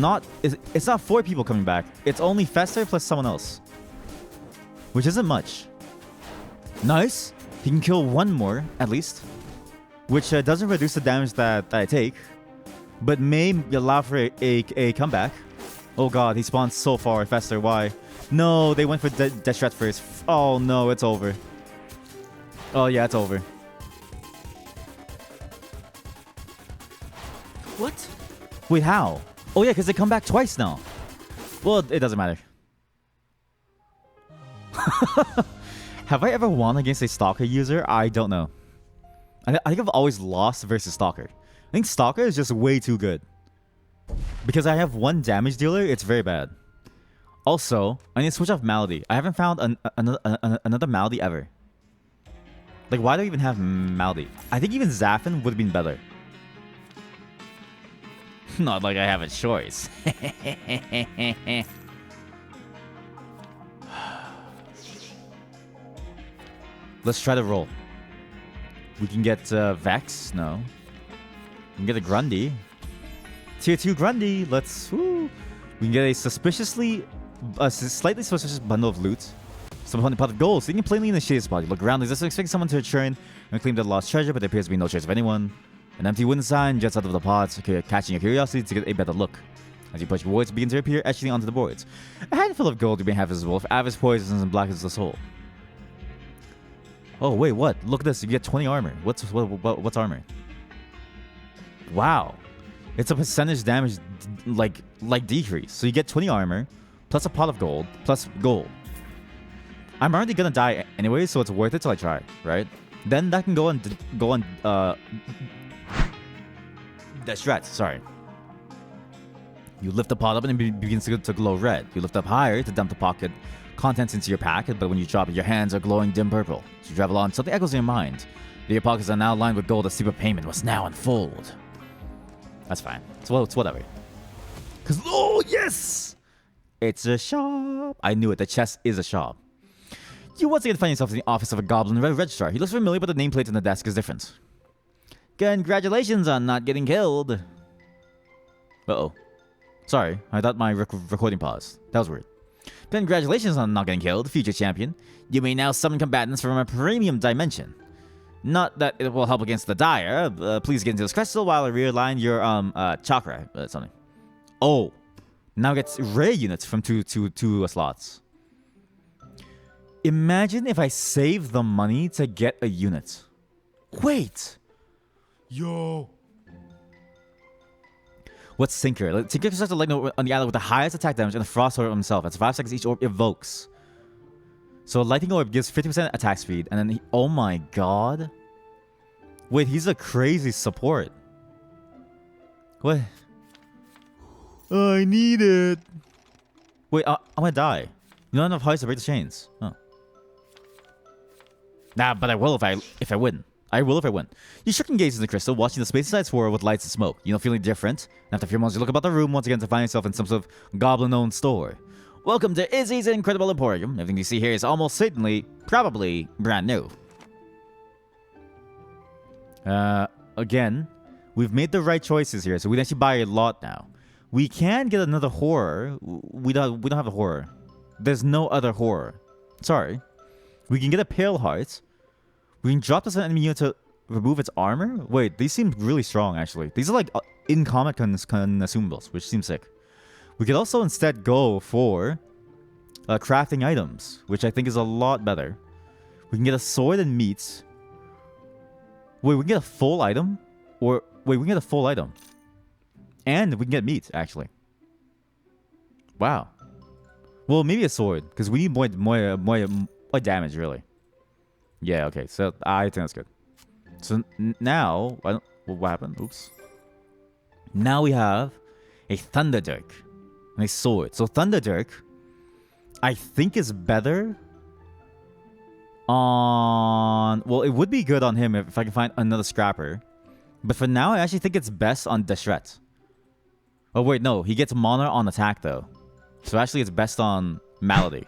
S1: it's not 4 people coming back. It's only Fester plus someone else. Which isn't much. Nice. He can kill 1 more, at least. Which doesn't reduce the damage that I take. But may allow for a comeback. Oh god, he spawned so far, Fester. Why? No, they went for Death first. Oh no, it's over. Oh yeah, it's over. What? Wait, how? Oh yeah, because they come back twice now. Well, it doesn't matter. Have I ever won against a Stalker user? I don't know. I think I've always lost versus Stalker. I think Stalker is just way too good. Because I have 1 damage dealer, it's very bad. Also, I need to switch off Malady. I haven't found another Malady ever. Like, why do I even have Malady? I think even Zaffin would have been better. Not like I have a choice. Let's try to roll. We can get Vex. No. We can get a Grundy. Tier 2 Grundy. Let's... Woo. We can get a slightly suspicious bundle of loot. Some hunting pot of gold, sitting plainly in the shade spot. You look around, just expecting someone to return and claim their lost treasure, but there appears to be no trace of anyone. An empty wooden sign jets out of the pot, catching your curiosity to get a better look. As you push boards begin to appear, etching onto the boards. A handful of gold you may have visible if average poisons and blackens the soul. Oh wait, what? Look at this. You get 20 armor. What's armor? Wow, it's a percentage damage like decrease. So you get 20 armor plus a pot of gold plus gold. I'm already gonna die anyway, so it's worth it till I try, right? Then that can go on Deshret, sorry. You lift the pot up and it begins to glow red. You lift up higher to dump the pocket contents into your packet, but when you drop it, your hands are glowing dim purple. As you travel on, something echoes in your mind. Your pockets are now lined with gold. A steeper payment must now unfold. That's fine. It's whatever. Cause oh yes, it's a shop. I knew it. The chest is a shop. You once again find yourself in the office of a goblin registrar. He looks familiar, but the nameplate on the desk is different. Congratulations on not getting killed. Uh-oh. Sorry, I thought my recording paused. That was weird. Congratulations on not getting killed, future champion. You may now summon combatants from a premium dimension. Not that it will help against the dire. Please get into this crystal while I realign your chakra. Something. Oh, now gets rare units from two slots. Imagine if I save the money to get a unit. Wait. Yo. What's Sinker? Tinker starts to lightning on the ally with the highest attack damage and the Frost Orb himself. That's 5 seconds each orb evokes. So Lightning Orb gives 50% attack speed, and then oh my god. Wait, he's a crazy support. What? I need it. Wait, I'm gonna die. You don't have enough heights to break the chains. Oh. Nah, but I will if I win. I will if I win. You shook and gaze in the crystal, watching the space inside swirl with lights and smoke. You know, feeling different. And after a few moments, you look about the room once again to find yourself in some sort of goblin-owned store. Welcome to Izzy's Incredible Emporium. Everything you see here is almost certainly, probably, brand new. Again, we've made the right choices here, so we can actually buy a lot now. We can get another horror. We don't have a horror. There's no other horror. Sorry. We can get a Pale Heart. We can drop this enemy unit to remove its armor. Wait, these seem really strong, actually. These are like in-combat consumables, which seems sick. We could also instead go for crafting items, which I think is a lot better. We can get a sword and meat. Wait, we can get a full item? Or, wait, we can get a full item. And we can get meat, actually. Wow. Well, maybe a sword, because we need more damage, really. Yeah, okay, so I think that's good. So now, what happened? Oops. Now we have a Thunder Dirk and a sword. So Thunder Dirk, I think is better on... Well, it would be good on him if I can find another scrapper. But for now, I actually think it's best on Deshret. Oh, wait, no. He gets mana on attack, though. So actually, it's best on Malady.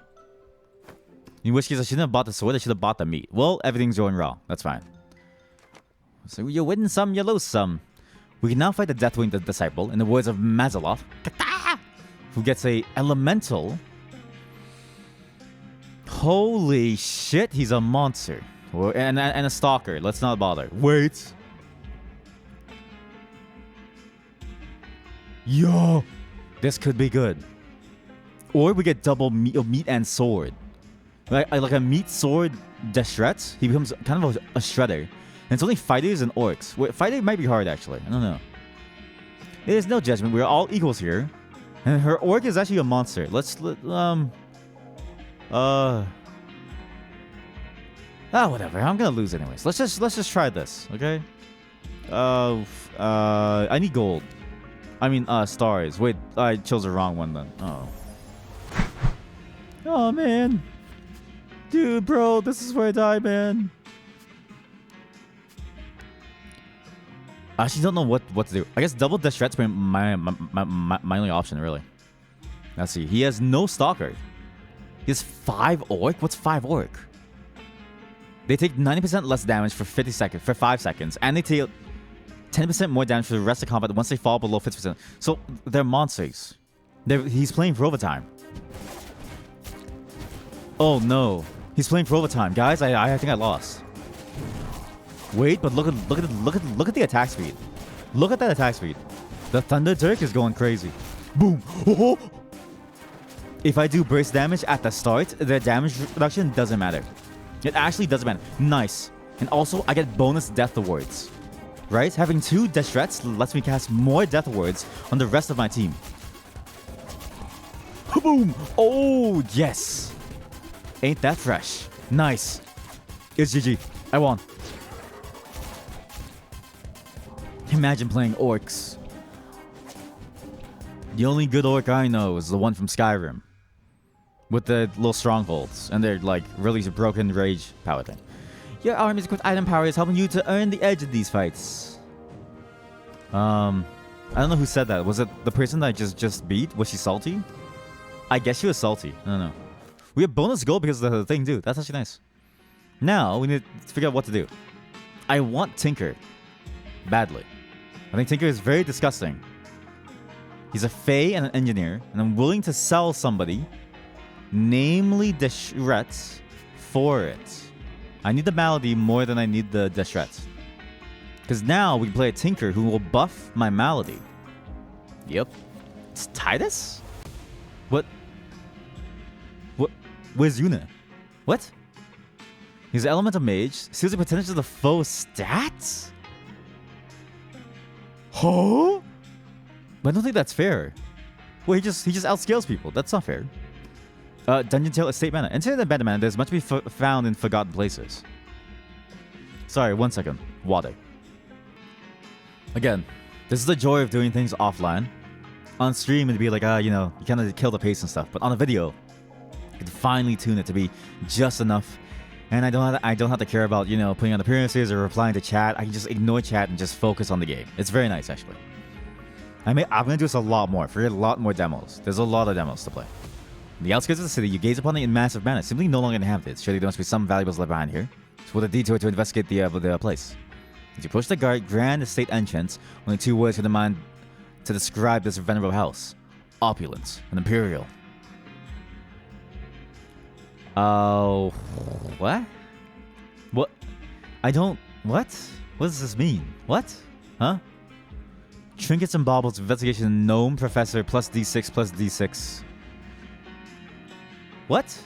S1: In which case, I shouldn't have bought the sword. I should have bought the meat. Well, everything's going wrong. That's fine. So you win some, you lose some. We can now fight the Deathwing Disciple, in the words of Mazaloff, who gets a elemental. Holy shit, he's a monster. And a stalker. Let's not bother. Wait. Yo, this could be good. Or we get double meat and sword. Like a meat sword Deshret, he becomes kind of a shredder. And it's only fighters and orcs. Wait, fighting might be hard, actually. I don't know. There's no judgment. We're all equals here. And her orc is actually a monster. Whatever. I'm gonna lose anyways. Let's just try this, okay? I need gold. I mean, stars. Wait, I chose the wrong one then. Oh. Oh, man. Dude, bro, this is where I die, man. I actually don't know what to do. I guess double dash threat's my only option, really. Let's see. He has no stalker. He has 5 orc? What's 5 orc? They take 90% less damage for 5 seconds, and they take 10% more damage for the rest of combat once they fall below 50%. So they're monsters. He's playing for overtime. Oh no. He's playing for overtime. Guys, I think I lost. Wait, but look at the attack speed. Look at that attack speed. The Thunder Dirk is going crazy. Boom. Oh. If I do burst damage at the start, the damage reduction doesn't matter. It actually doesn't matter. Nice. And also, I get bonus death awards. Right? Having 2 death threats lets me cast more death awards on the rest of my team. Boom! Oh, yes! Ain't that fresh. Nice. It's GG. I won. Imagine playing orcs. The only good orc I know is the one from Skyrim. With the little strongholds. And they're like really broken rage power thing. Your army's equipped item power is helping you to earn the edge of these fights. I don't know who said that. Was it the person that I just beat? Was she salty? I guess she was salty. I don't know. We have bonus gold because of the thing, dude. That's actually nice. Now, we need to figure out what to do. I want Tinker. Badly. I think Tinker is very disgusting. He's a Fae and an engineer, and I'm willing to sell somebody, namely Deshret, for it. I need the Malady more than I need the Deshret. Because now we can play a Tinker who will buff my Malady. Yep. It's Titus? What? Where's Yuna? What? He's an elemental mage. Seals the potential of the foe stats? Huh? But I don't think that's fair. Well, he just outscales people. That's not fair. Dungeon Tale Estate Mana. Inside the Bad Mana, there's much to be found in forgotten places. Sorry, 1 second. Water. Again, this is the joy of doing things offline. On stream, it'd be like, you know, you kind of kill the pace and stuff. But on a video, you can finely tune it to be just enough. And I don't have to care about, you know, putting on appearances or replying to chat. I can just ignore chat and just focus on the game. It's very nice, actually. I'm going to do this a lot more. For a lot more demos. There's a lot of demos to play. In the outskirts of the city, you gaze upon it in massive manner, simply no longer inhabited. Surely there must be some valuables left behind here. It's worth a detour to investigate the place. As you approach the grand estate entrance, only 2 words come to mind to describe this venerable house. Opulence and imperial. Oh, what? What? I don't... What? What does this mean? What? Huh? Trinkets and baubles, investigation, gnome, professor, plus D6, plus D6. What?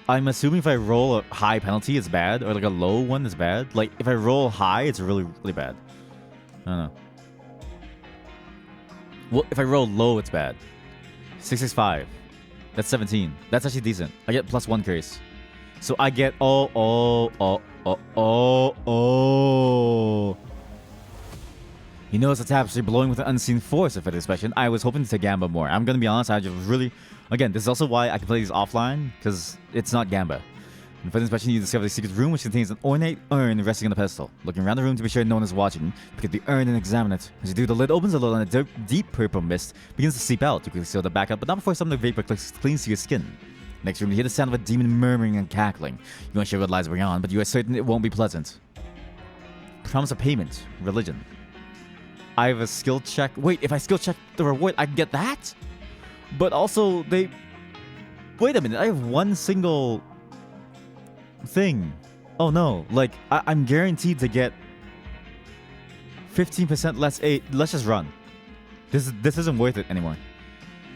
S1: I'm assuming if I roll a high penalty, it's bad, or like a low one is bad. Like, if I roll high, it's really, really bad. I don't know. Well, if I roll low, it's bad. 665. That's 17. That's actually decent. I get plus 1 curse. So I get... Oh. He knows the tapestry blowing with an unseen force of inspection. I was hoping to Gamba more. I'm going to be honest, I just really... Again, this is also why I can play these offline, because it's not Gamba. In for the inspection, you discover the secret room, which contains an ornate urn resting on a pedestal. Looking around the room to be sure no one is watching, pick up the urn and examine it. As you do, the lid opens a little and a deep purple mist begins to seep out. You quickly seal the back up, but not before some of the vapor clings to your skin. Next room, you hear the sound of a demon murmuring and cackling. You aren't sure what lies beyond, but you are certain it won't be pleasant. Promise of payment. Religion. I have a skill check. Wait, if I skill check the reward, I can get that? But also, they... Wait a minute, I have one single... thing. Oh no, like, I'm guaranteed to get 15% less aid. Let's just run. This isn't worth it anymore.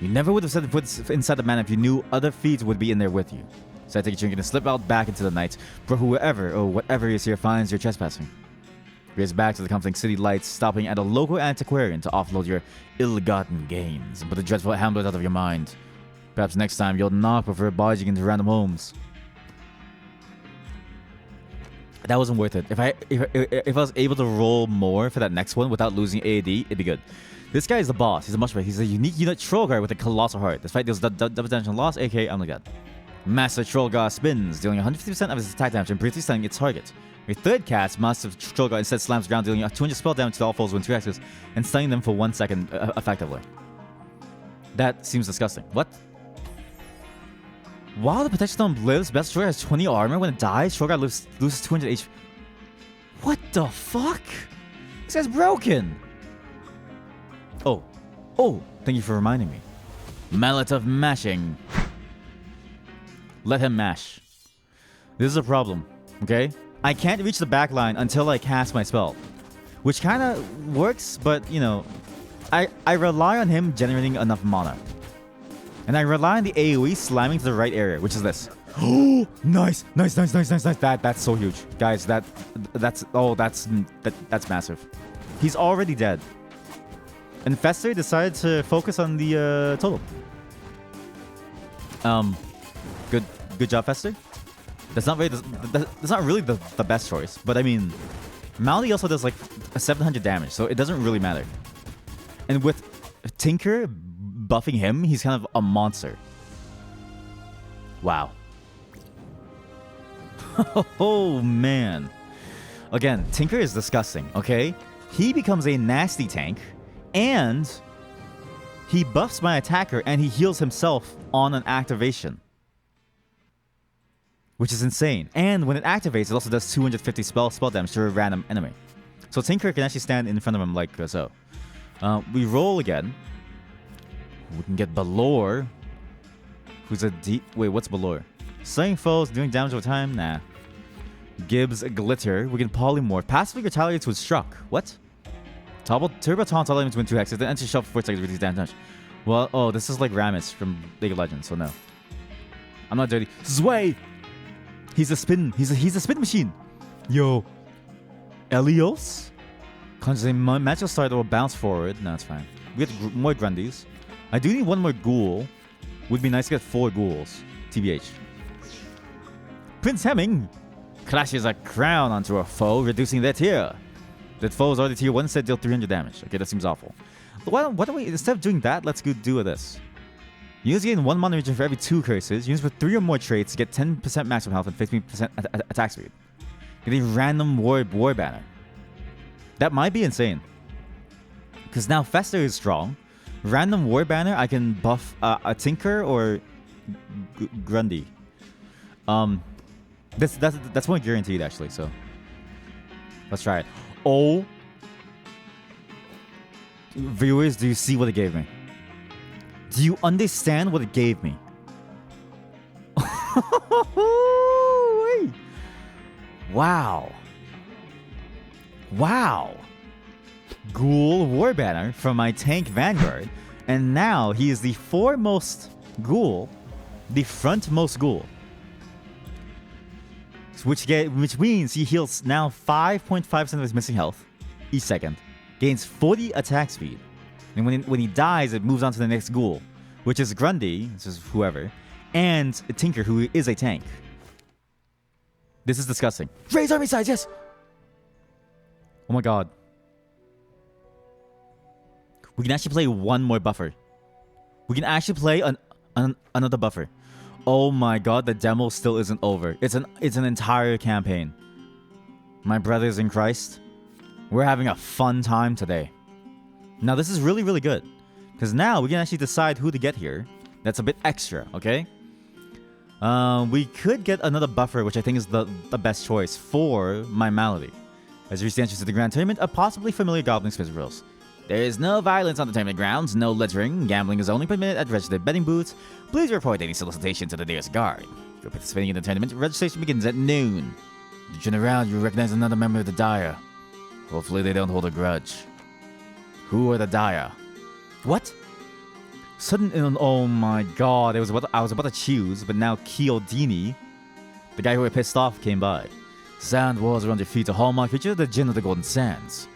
S1: You never would have set foot inside the man if you knew other feet would be in there with you. So I take a drink and slip out back into the night, for whoever or whatever is here finds you're trespassing. Race back to the comforting city lights, stopping at a local antiquarian to offload your ill-gotten gains and put the dreadful hamlet out of your mind. Perhaps next time you'll knock before barging into random homes. That wasn't worth it. If I was able to roll more for that next one without losing AD, it'd be good. This guy is the boss. He's a unique unit troll guard with a colossal heart. Despite those double damage and loss, aka I'm like that. Master Troll God spins, dealing 150% of his attack damage and briefly stunning its target. Your third cast, Master Troll God instead slams ground, dealing 200 spell damage to all foes when 2 axes and stunning them for 1 second effectively. That seems disgusting. What? While the Protection Stone lives, Master Troll God has 20 armor. When it dies, Troll God loses 200 HP. What the fuck? This guy's broken! Oh, thank you for reminding me. Mallet of Mashing. Let him mash. This is a problem, okay? I can't reach the back line until I cast my spell. Which kind of works, but, you know, I rely on him generating enough mana. And I rely on the AoE slamming to the right area, which is this. Oh, nice. That's so huge. Guys, that's massive. He's already dead. And Fester decided to focus on the total. Good job, Fester. That's not really the best choice, but I mean, Maldy also does like 700 damage, so it doesn't really matter. And with Tinker buffing him, he's kind of a monster. Wow. Oh man. Again, Tinker is disgusting, okay? He becomes a nasty tank, and he buffs my attacker and he heals himself on an activation. Which is insane. And when it activates, it also does 250 spell damage to a random enemy. So Tinker can actually stand in front of him like so. We roll again. We can get Balor. Who's a deep... Wait, what's Balor? Slaying foes, doing damage over time? Nah. Gibbs Glitter. We can polymorph. Passively retaliates with Struck. What? Turbo Taunt all elements win 2 hexes. Then enter shelf for 4 seconds with these damage. Well, this is like Rammus from League of Legends, so no. I'm not dirty. Zway! He's a spin. He's a spin machine. Yo. Elios? Conjures a magical star that will bounce forward. No, it's fine. We get more Grundies. I do need one more ghoul. Would be nice to get 4 ghouls. TBH. Prince Hemming clashes a crown onto a foe, reducing their tier. That foe is already tier 1, instead deal 300 damage. Okay, that seems awful. Why don't we, instead of doing that, let's go do this. Units gain 1 mana region for every 2 curses. Units with 3 or more traits get 10% maximum health and 15% attack speed. Get a random war banner. That might be insane. Because now Fester is strong. Random war banner, I can buff a Tinker or Grundy. That's more guaranteed actually. So let's try it. Oh, viewers, do you see what it gave me? Do you understand what it gave me? Wow. Wow. Ghoul War Banner from my tank Vanguard. And now he is the foremost ghoul, the frontmost ghoul. Which means he heals now 5.5% of his missing health each second. Gains 40 attack speed. And when he dies, it moves on to the next ghoul, which is Grundy, this is whoever, and Tinker, who is a tank. This is disgusting. Raise army size, yes! Oh my god. We can actually play one more buffer. We can actually play another buffer. Oh my god, the demo still isn't over. It's an entire campaign. My brothers in Christ, we're having a fun time today. Now this is really, really good. Because now we can actually decide who to get here. That's a bit extra, okay? We could get another buffer, which I think is the best choice for my malady. As you reach the entrance to the Grand Tournament, a possibly familiar goblin spins rules. There is no violence on the tournament grounds, no littering, gambling is only permitted at registered betting booths. Please report any solicitation to the nearest guard. If you're participating in the tournament, registration begins at noon. You turn around, you recognize another member of the Dire. Hopefully they don't hold a grudge. Who are the Dire? What? Oh my god, I was about to choose, but now Chiodini, the guy who I pissed off, came by. Sand walls around your feet, a hallmark feature of the Gin of the Golden Sands.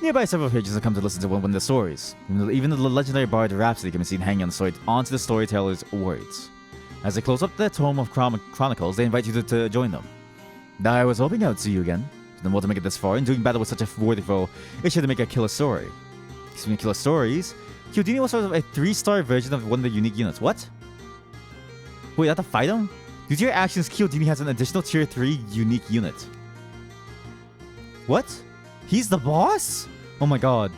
S1: Nearby, several pages have come to listen to one of the stories. Even the legendary bard Rhapsody can be seen hanging onto the storyteller's words. As they close up the tome of chronicles, they invite you to join them. I was hoping I would see you again. Then more to make it this far, and doing battle with such a worthy foe, it's sure to make a killer story. Speaking of killer stories, Chiodini was sort of a 3-star version of one of the unique units. What? Wait, I have to fight him? Due to your actions, Kyodini has an additional tier 3 unique unit. What? He's the boss? Oh my god.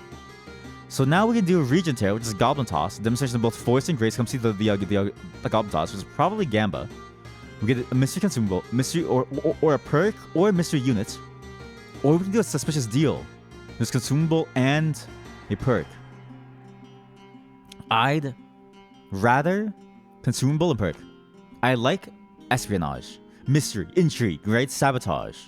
S1: So now we can do Regent Tear, which is Goblin Toss. Demonstration of both Force and Grace. Come see the Goblin Toss, which is probably Gamba. We get a Mystery Consumable, Mystery or a perk or a Mystery unit. Or we can do a Suspicious Deal. There's Consumable and a perk. I'd rather Consumable and perk. I like Espionage, Mystery, Intrigue, right? Sabotage,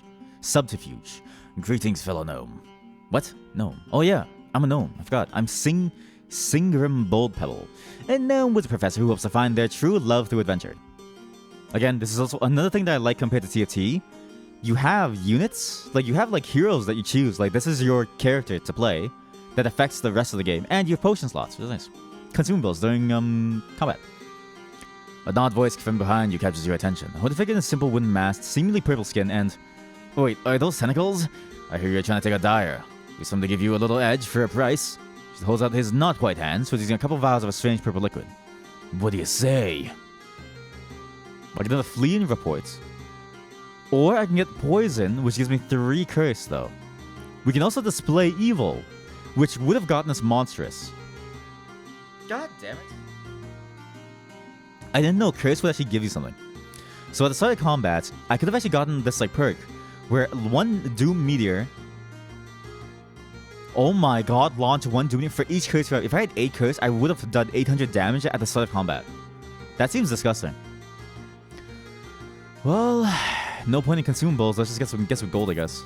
S1: Subterfuge. Greetings, fellow gnome. What? Gnome. Oh yeah, I'm a gnome. I forgot. I'm Singrim Boldpebble. A gnome was a professor who hopes to find their true love through adventure. Again, this is also another thing that I like compared to TFT. You have units, like you have like heroes that you choose. Like this is your character to play that affects the rest of the game. And you have potion slots, which is nice. Consumables during combat. A nod voice from behind you captures your attention. A hooded figure in a simple wooden mask, seemingly purple skin, and... Oh wait, are those tentacles? I hear you're trying to take a dyer. He's something to give you a little edge for a price. He holds out his not quite hands, so he's using a couple vials of a strange purple liquid. What do you say? I can do the fleeing reports. Or I can get poison, which gives me 3 curse though. We can also display evil, which would have gotten us monstrous. God damn it. I didn't know curse would actually give you something. So at the start of combat, I could have actually gotten this like perk, where 1 Doom Meteor... Oh my god, launch 1 Doom Meteor for each curse. If I had 8 curse, I would have done 800 damage at the start of combat. That seems disgusting. Well, no point in consumables. Let's just get some gold, I guess.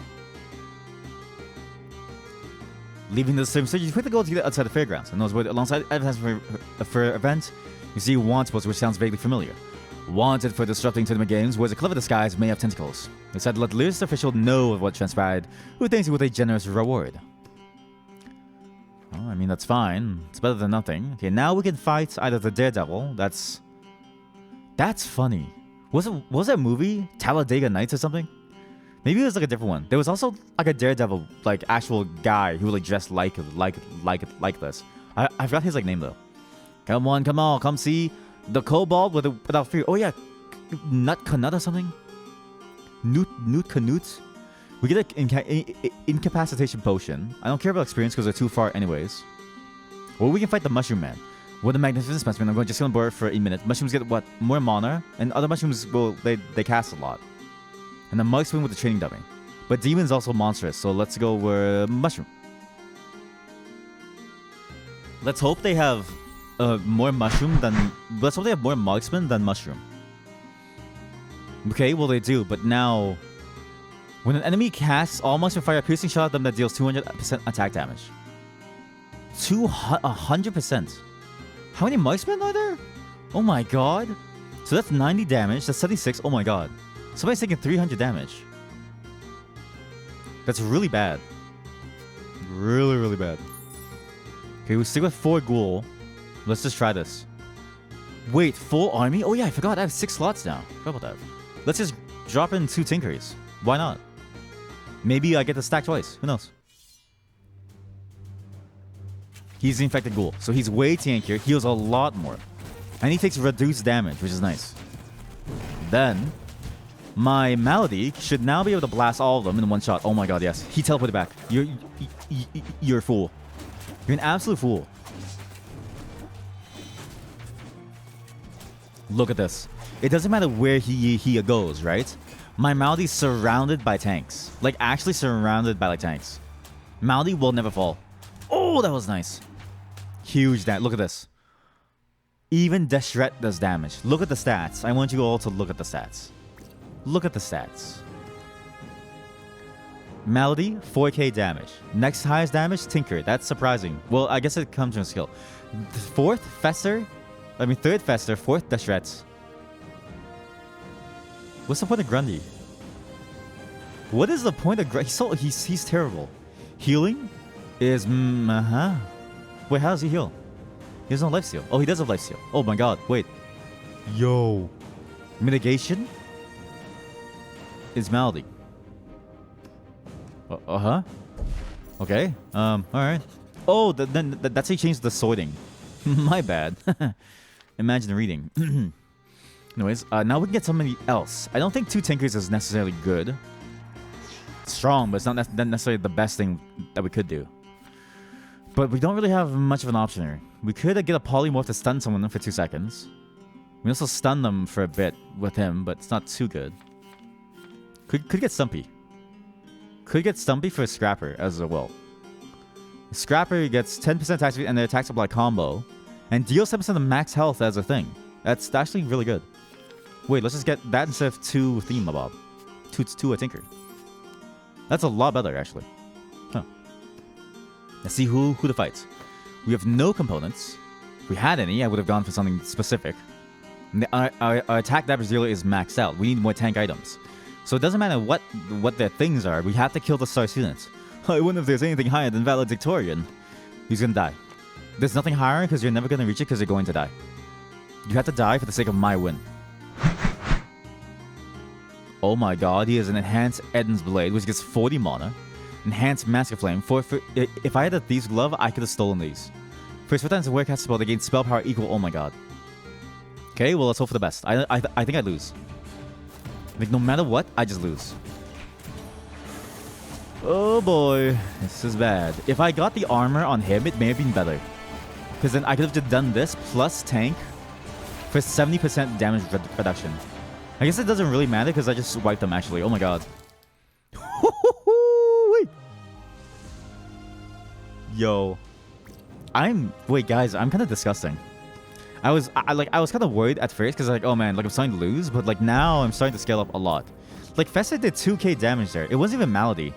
S1: Leaving the same stage, you quit the gold to get outside the fairgrounds. And those were alongside advertising for event. You see Wanted poster, which sounds vaguely familiar. Wanted for disrupting tournament games, was a clever disguise may have tentacles. They decided to let the latest official know of what transpired, who thanks you with a generous reward. Oh, I mean, that's fine. It's better than nothing. Okay, now we can fight either the Daredevil. That's funny. Was that a movie? Talladega Nights or something? Maybe it was like a different one. There was also like a Daredevil, like actual guy who like dressed like this. I forgot his like name though. Come on, come see the Kobold without fear. Oh yeah, Nut Canut or something. Newt Canute. We get an incapacitation potion. I don't care about experience because they're too far anyways. Or we can fight the Mushroom Man. With a magnificent specimen, I'm just gonna borrow it for a minute. Mushrooms get what? More mana, and other mushrooms they cast a lot. And the Mug Swing with the training dummy. But Demon's also monstrous, so let's go with Mushroom. Let's hope they have more Mushroom than... Let's hope they have more Marksman than Mushroom. Okay, well they do, but now... When an enemy casts all Mushroom fire a piercing shot at them that deals 200% attack damage. 100%. How many Marksmen are there? Oh my god. So that's 90 damage, that's 76, oh my god. Somebody's taking 300 damage. That's really bad. Really, really bad. Okay, we stick with 4 Ghoul. Let's just try this. Wait, full army? Oh yeah, I forgot. I have 6 slots now. Forgot about that. Let's just drop in 2 Tinkers. Why not? Maybe I get to stack twice. Who knows? He's the Infected Ghoul, so he's way tankier. Heals a lot more. And he takes reduced damage, which is nice. Then... my Malady should now be able to blast all of them in one shot. Oh my god, yes. He teleported back. You're a fool. You're an absolute fool. Look at this. It doesn't matter where he goes, right? My Malady's surrounded by tanks. Like, actually surrounded by, like, tanks. Malady will never fall. Oh, that was nice. Huge damage. Look at this. Even Deshret does damage. Look at the stats. I want you all to look at the stats. Look at the stats. Malady, 4k damage. Next highest damage, Tinker. That's surprising. Well, I guess it comes from skill. Third Fester, 4th Deshret. What's the point of Grundy? What is the point of Grundy? He's terrible. Healing is... Wait, how does he heal? He has no life steal. Oh, he does have life steal. Oh my god, wait. Yo. Mitigation? Is Malady. Uh-huh. Okay. Alright. Oh, then that's how you changed the sorting. My bad. Imagine reading. Anyways, now we can get somebody else. I don't think 2 Tinkers is necessarily good. It's strong, but it's not necessarily the best thing that we could do. But we don't really have much of an option here. We could get a polymorph to stun someone for 2 seconds. We also stun them for a bit with him, but it's not too good. Could get Stumpy. Could get Stumpy for a Scrapper as well. Scrapper gets 10% attack speed and their attack supply combo, and deals 7% of max health as a thing. That's actually really good. Wait, let's just get that instead of 2 Thingamabob. 2 a Tinker. That's a lot better, actually. Huh. Let's see who the fights. We have no components. If we had any, I would have gone for something specific. Our attack damage dealer is maxed out. We need more tank items. So it doesn't matter what their things are. We have to kill the star students. I wonder if there's anything higher than Valedictorian. He's gonna die. There's nothing higher because you're never gonna reach it because you're going to die. You have to die for the sake of my win. Oh my god, he has an enhanced Eden's Blade, which gets 40 mana. Enhanced Mask of Flame. If I had a Thieves Glove, I could have stolen these. First 4 times a Werecaster spell, they gain spell power equal. Oh my god. Okay, well, let's hope for the best. I think I lose. Like, no matter what, I just lose. Oh boy, this is bad. If I got the armor on him, it may have been better. Because then I could have just done this plus tank for 70% damage reduction. I guess it doesn't really matter because I just wiped them actually. Oh my god. Yo. Wait guys, I'm kind of disgusting. I was kind of worried at first because like, oh man, like I'm starting to lose, but like now I'm starting to scale up a lot. Like Fester did 2k damage there. It wasn't even Malady.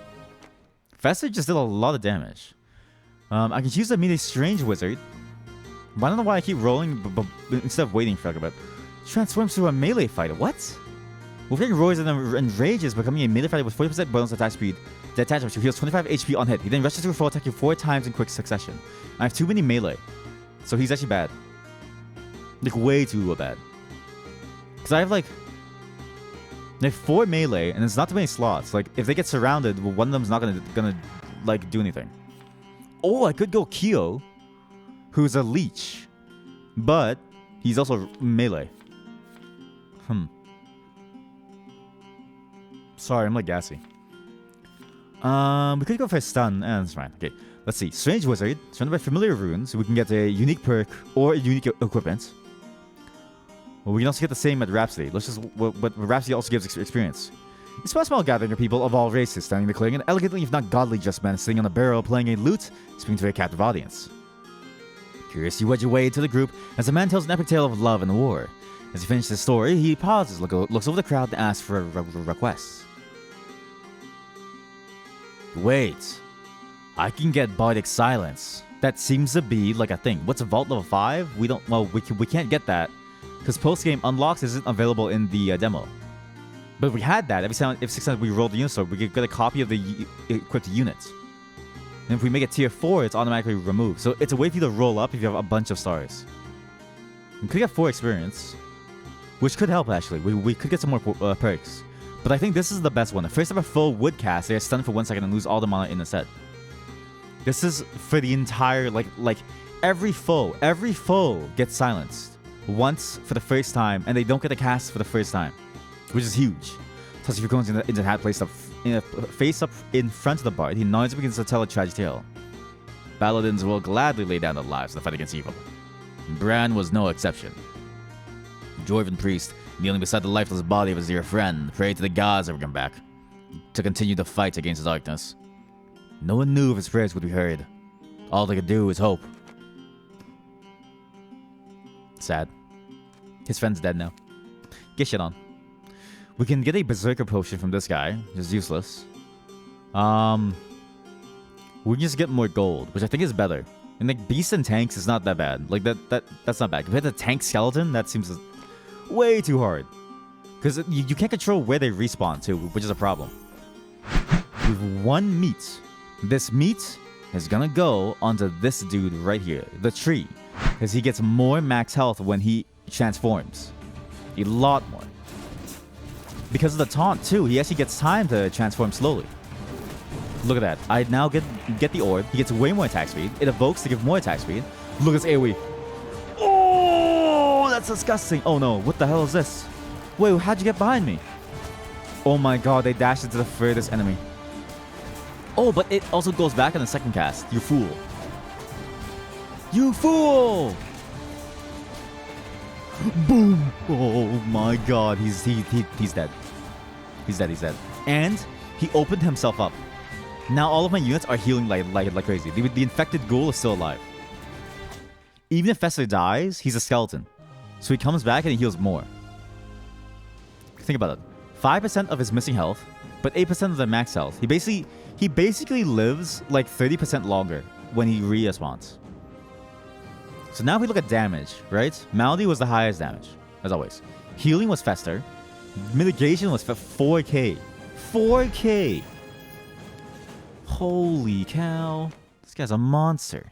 S1: Fester just did a lot of damage. I can choose to meet a strange wizard. But I don't know why I keep rolling instead of waiting for like a bit. Transforms to a melee fighter. What? Wolfgang roars and rages, becoming a melee fighter with 40% bonus attack speed. The attack damage heals 25 HP on hit. He then rushes through a full attack you 4 times in quick succession. I have too many melee. So he's actually bad. Like way too bad. Because I have 4 melee and there's not too many slots. Like if they get surrounded, one of them's not gonna like do anything. Oh, I could go Kyo, who's a leech, but he's also melee. Sorry, I'm like gassy. We could go for a stun. That's fine. Okay, let's see. Strange Wizard, surrounded by familiar runes, so we can get a unique perk or a unique equipment. Well, we can also get the same at Rhapsody. Let's just... But Rhapsody also gives experience. It's a small gathering of people of all races standing in the clearing, and elegantly, if not godly, just men sitting on a barrel playing a lute, speaking to a captive audience. Curious, you wedge your way into the group as a man tells an epic tale of love and war. As he finishes his story, he pauses, looks over the crowd, and asks for a request. Wait. I can get Bardic Silence. That seems to be like a thing. What's a Vault level 5? We don't... Well, we can't get that. Because post-game unlocks isn't available in the demo. But if we had that, every 6 times we rolled the unit sword, we could get a copy of the equipped units. And if we make it tier 4, it's automatically removed. So it's a way for you to roll up if you have a bunch of stars. We could get 4 experience, which could help actually. We could get some more perks. But I think this is the best one. The first ever full wood cast, they are stunned for 1 second and lose all the mana in the set. This is for the entire, like every foe gets silenced once for the first time, and they don't get a cast for the first time, which is huge. Plus, if you're going into the hat placed up face up in front of the bard, he nods and begins to tell a tragic tale. Paladins will gladly lay down their lives in the fight against evil. Bran was no exception. The Dwarven priest, kneeling beside the lifeless body of his dear friend, prayed to the gods to bring him back, to continue the fight against the darkness. No one knew if his prayers would be heard. All they could do is hope. Sad. His friend's dead now. Get shit on. We can get a Berserker potion from this guy, which is useless. We can just get more gold, which I think is better. And like beasts and tanks is not that bad. Like that's not bad. Compared to tank skeleton, that seems way too hard. Because you can't control where they respawn too, which is a problem. We have 1 meat. This meat is gonna go onto this dude right here, the tree, because he gets more max health when he transforms. A lot more. Because of the taunt too, he actually gets time to transform slowly. Look at that. I now get the orb. He gets way more attack speed. It evokes to give more attack speed. Look at this AoE. Oh, that's disgusting. Oh no, what the hell is this? Wait, how'd you get behind me? Oh my god, they dashed into the furthest enemy. Oh, but it also goes back on the second cast. You fool. You fool! Boom! Oh my god, he's dead. He's dead, he's dead. And he opened himself up. Now all of my units are healing like crazy. The infected ghoul is still alive. Even if Fester dies, he's a skeleton. So he comes back and he heals more. Think about it. 5% of his missing health, but 8% of the max health. He basically lives like 30% longer when he respawns. So now if we look at damage, right? Malady was the highest damage, as always. Healing was Fester. Mitigation was 4k. 4k! Holy cow. This guy's a monster.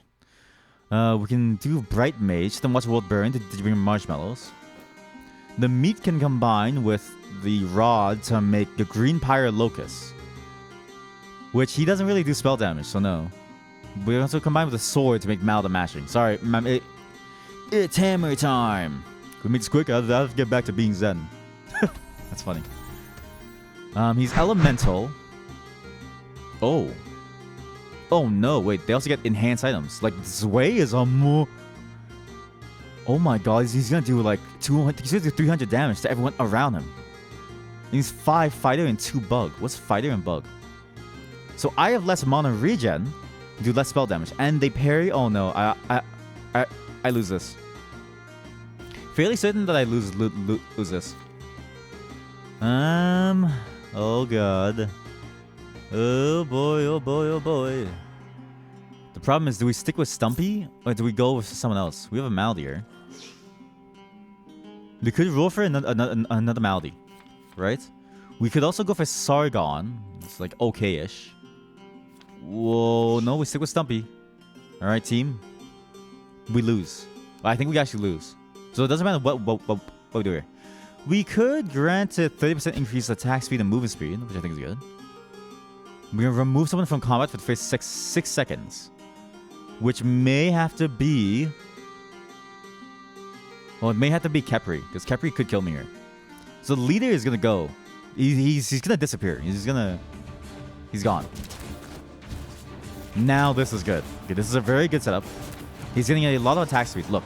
S1: We can do Bright Mage, then watch World Burn to bring marshmallows. The meat can combine with the rod to make the Green Pyre Locust. Which he doesn't really do spell damage, so no. We also combine with the sword to make Malda mashing. Sorry, it's hammer time. We make this quick, I'll have to get back to being Zen. That's funny. He's elemental. Oh. Oh no, wait, they also get enhanced items. Like, Zway is a more... Oh my god, he's gonna do like 200, he's gonna do 300 damage to everyone around him. And he's 5 fighter and 2 bug. What's fighter and bug? So I have less mana regen, do less spell damage, and they parry. Oh no, I lose this. Fairly certain that I lose this. Oh god. Oh boy, oh boy, oh boy. The problem is, do we stick with Stumpy or do we go with someone else? We have a Malady here. We could roll for another Malady, right? We could also go for Sargon. It's like okay-ish. Whoa, no, we stick with Stumpy. Alright, team. We lose. I think we actually lose. So it doesn't matter what we do here. We could grant a 30% increase attack speed and movement speed, which I think is good. We're going to remove someone from combat for the first 6 seconds. Which may have to be... Well, it may have to be Khepri, because Khepri could kill me here. So the leader is going to go. He's going to disappear. He's gone. Now this is good. Okay, this is a very good setup. He's getting a lot of attack speed. Look.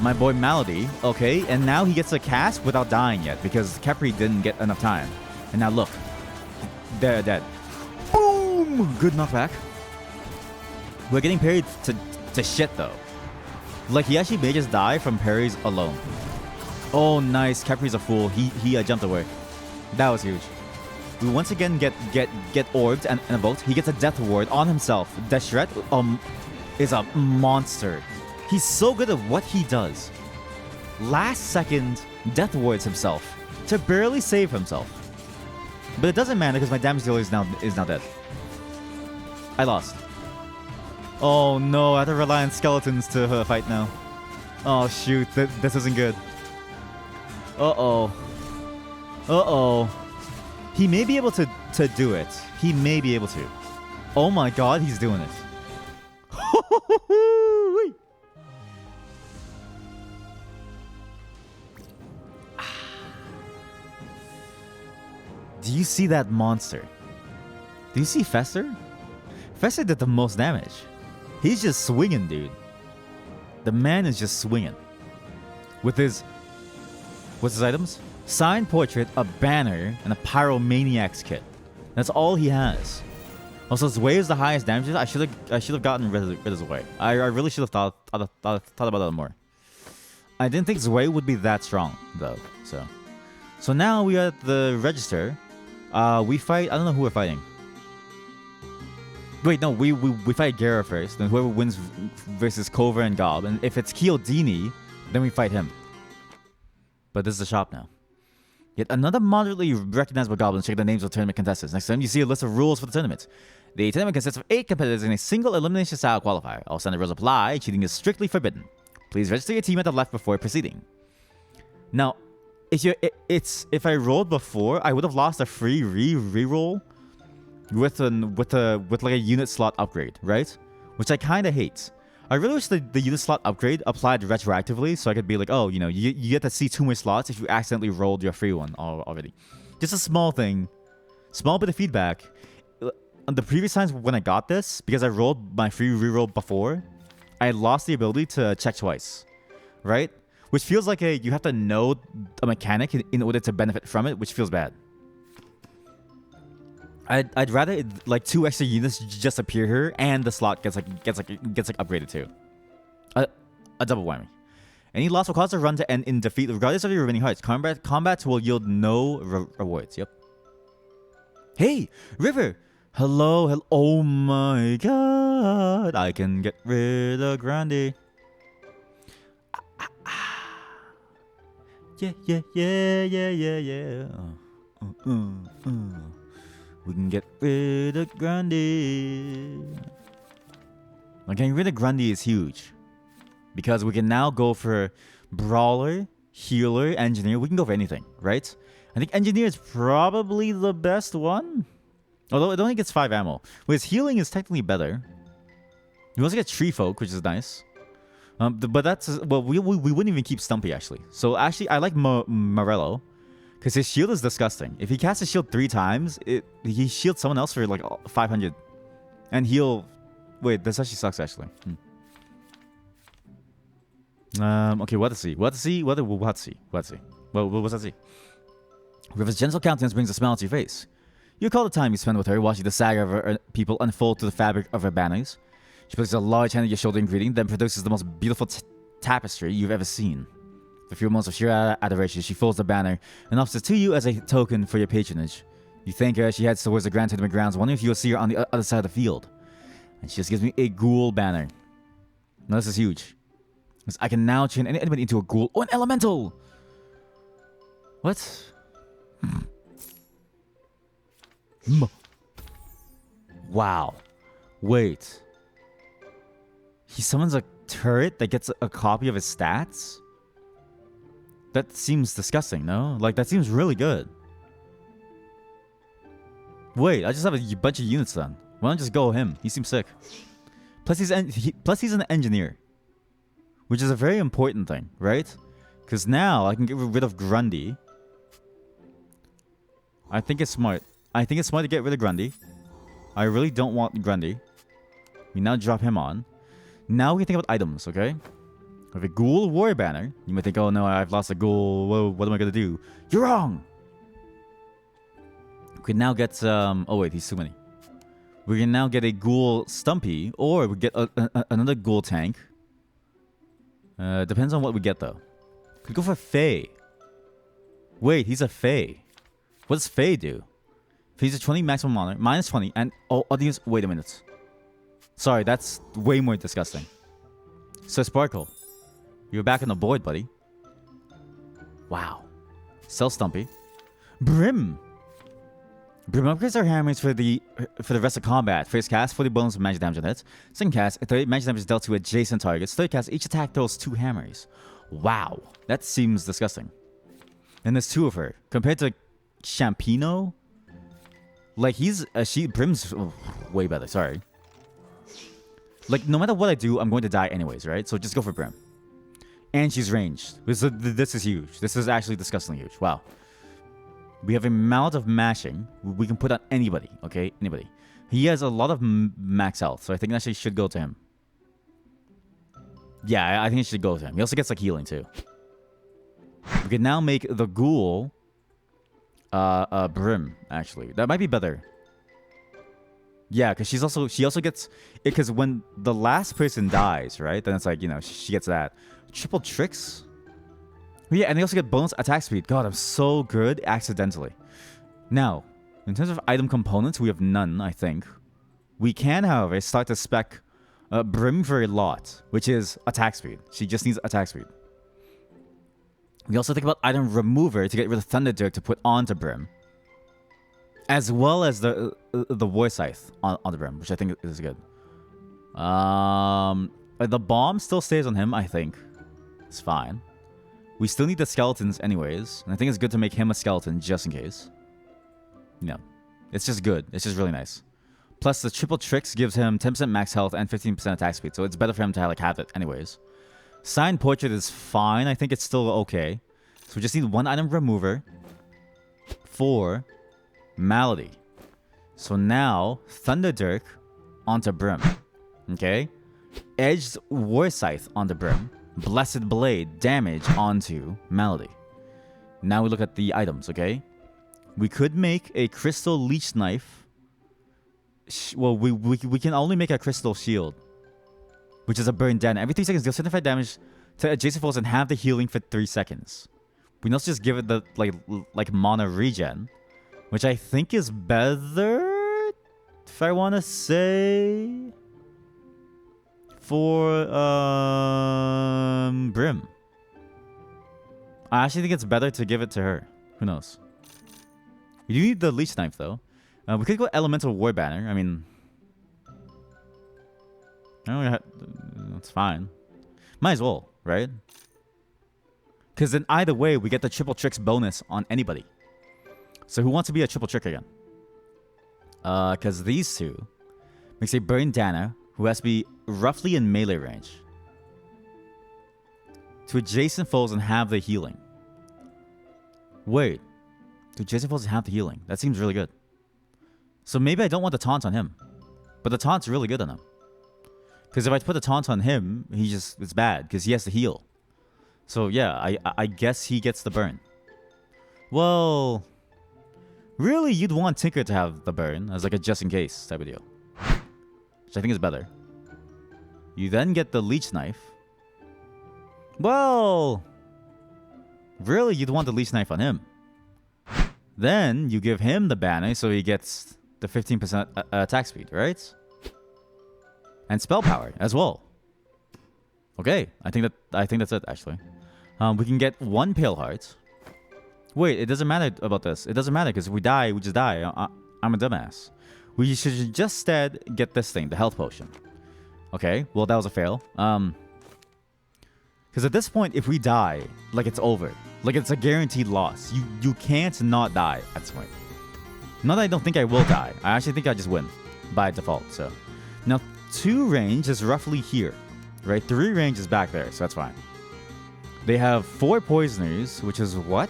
S1: My boy Malady. Okay, and now he gets a cast without dying yet, because Khepri didn't get enough time. And now look. They're dead. Boom! Good knockback. We're getting parried to shit, though. Like, he actually may just die from parries alone. Oh, nice. Khepri's a fool. He jumped away. That was huge. We once again get orbed and evoked. He gets a death ward on himself. Deshret is a monster. He's so good at what he does. Last second, death wards himself to barely save himself. But it doesn't matter because my damage dealer is now dead. I lost. Oh no, I have to rely on skeletons to fight now. Oh shoot, this isn't good. Uh-oh. Uh-oh. He may be able to do it. He may be able to. Oh my god, he's doing it. Do you see that monster? Do you see Fester? Fester did the most damage. He's just swinging, dude. The man is just swinging. With his... What's his items? Signed portrait, a banner, and a pyromaniac's kit. That's all he has. Also, Zway is the highest damage. I should have gotten rid of Zway. I really should have thought about that more. I didn't think Zway would be that strong, though. So now we are at the register. We fight... I don't know who we're fighting. Wait, no, we fight Gera first. Then whoever wins versus Kover and Gob. And if it's Chiodini, then we fight him. But this is the shop now. Yet another moderately recognizable goblin. Check the names of tournament contestants. Next time you see a list of rules for the tournament. The tournament consists of 8 competitors in a single elimination style qualifier. All standard rules apply. Cheating is strictly forbidden. Please register your team at the left before proceeding. Now, if I rolled before, I would have lost a free reroll with like a unit slot upgrade, right? Which I kind of hate. I really wish the unit slot upgrade applied retroactively, so I could be like, oh, you get to see 2 more slots if you accidentally rolled your free one already. Just a small thing, small bit of feedback. On the previous times when I got this, because I rolled my free reroll before, I lost the ability to check twice, right? Which feels like you have to know a mechanic in order to benefit from it, which feels bad. I'd rather like 2 extra units just appear here, and the slot gets upgraded too. A double whammy. Any loss will cause a run to end in defeat, regardless of your remaining hearts. Combat will yield no rewards. Yep. Hey, River. Hello. Oh my God! I can get rid of Grande. Yeah. We can get rid of Grundy. Like, getting rid of Grundy is huge. Because we can now go for Brawler, Healer, Engineer. We can go for anything, right? I think Engineer is probably the best one. Although it only gets 5 ammo. Whereas Healing is technically better. You also get Tree Folk, which is nice. But that's... Well, we wouldn't even keep Stumpy, actually. So, actually, I like Morello. Because his shield is disgusting. If he casts his shield 3 times, he shields someone else for like 500. And he'll... Wait, this actually sucks, actually. Okay, what to see? What to see? What to see? What's that see? River's gentle countenance brings a smile to your face. You recall the time you spent with her, watching the saga of her people unfold to the fabric of her banners. She places a large hand on your shoulder in greeting, then produces the most beautiful tapestry you've ever seen. With a few moments of sheer adoration, she folds the banner and offers it to you as a token for your patronage. You thank her as she heads towards the Grand Tournament grounds, wondering if you'll see her on the other side of the field. And she just gives me a ghoul banner. Now this is huge. Because I can now turn anybody into a ghoul or an elemental! What? Wow. Wait. He summons a turret that gets a copy of his stats? That seems disgusting, no? Like, that seems really good. Wait, I just have a bunch of units then. Why don't I just go him? He seems sick. Plus he's an engineer. Which is a very important thing, right? Because now I can get rid of Grundy. I think it's smart. I think it's smart to get rid of Grundy. I really don't want Grundy. We now drop him on. Now we can think about items, okay? With a ghoul warrior banner, you might think, oh no, I've lost a ghoul. Whoa, what am I going to do? You're wrong! We can now get oh wait, he's too many. We can now get a ghoul Stumpy, or we get another ghoul tank. Depends on what we get though. Could go for Faye. Wait, he's a Faye. What does Faye do? He's a 20 maximum honor, minus 20, and audience. Wait a minute. Sorry, that's way more disgusting. So Sparkle, you're back on the board, buddy. Wow. Sell Stumpy. Brim. Brim upgrades our hammers for the rest of combat. First cast, 40 bonus of magic damage on it. Second cast, 30 magic damage is dealt to adjacent targets. Third cast, each attack throws 2 hammers. Wow. That seems disgusting. And there's 2 of her. Compared to Champino, like Brim's way better, sorry. Like, no matter what I do, I'm going to die anyways, right? So just go for Brim. And she's ranged. This is huge. This is actually disgustingly huge. Wow. We have a amount of mashing we can put on anybody, okay? Anybody. He has a lot of max health, so I think that actually should go to him. Yeah, I think it should go to him. He also gets, like, healing, too. We can now make the ghoul Brim, actually. That might be better. Yeah, because she also gets it, because when the last person dies, right? Then it's like, she gets that. Triple tricks? Yeah, and they also get bonus attack speed. God, I'm so good accidentally. Now, in terms of item components, we have none, I think. We can, however, start to spec Brim for a lot, which is attack speed. She just needs attack speed. We also think about item remover to get rid of Thunder Dirk to put onto Brim. As well as the War Scythe on the Brim, which I think is good. The bomb still stays on him, I think. It's fine. We still need the skeletons anyways. And I think it's good to make him a skeleton just in case. It's just good. It's just really nice. Plus the triple tricks gives him 10% max health and 15% attack speed, so it's better for him to like have it anyways. Signed Portrait is fine. I think it's still okay. So we just need one item remover for Malady. So now Thunder Dirk onto Brim. Okay? Edged War Scythe onto Brim. Blessed Blade damage onto Malady. Now we look at the items, okay? We could make a Crystal Leech Knife. Well, we can only make a Crystal Shield, which is a burn down. Every 3 seconds, deal 75 damage to adjacent foes and have the healing for 3 seconds. We can also just give it the like mana regen, which I think is better, if I want to say, for Brim. I actually think it's better to give it to her. Who knows? We do need the Leech Knife, though. We could go Elemental War Banner. I mean, that's fine. Might as well, right? Because then either way, we get the triple tricks bonus on anybody. So who wants to be a triple trick again? Because these two makes a Burn Dana, who has to be roughly in melee range, to adjacent foes and have the healing. Wait. To adjacent foes and have the healing. That seems really good. So maybe I don't want the taunt on him. But the taunt's really good on him. Because if I put the taunt on him, it's bad. Because he has to heal. So yeah, I guess he gets the burn. Well, really you'd want Tinker to have the burn as like a just in case type of deal. Which I think is better. You then get the Leech Knife. Well, really you'd want the Leech Knife on him. Then you give him the banner so he gets the 15% attack speed, right? And spell power as well. Okay, I think that's it actually. We can get 1 Pale Heart. Wait, it doesn't matter about this. It doesn't matter because if we die, we just die. I'm a dumbass. We should just instead get this thing, the health potion. Okay, well that was a fail. Because at this point, if we die, like it's over. Like it's a guaranteed loss. You can't not die at this point. Not that I don't think I will die. I actually think I just win by default. So now 2 range is roughly here, right? 3 range is back there, so that's fine. They have 4 poisoners, which is what?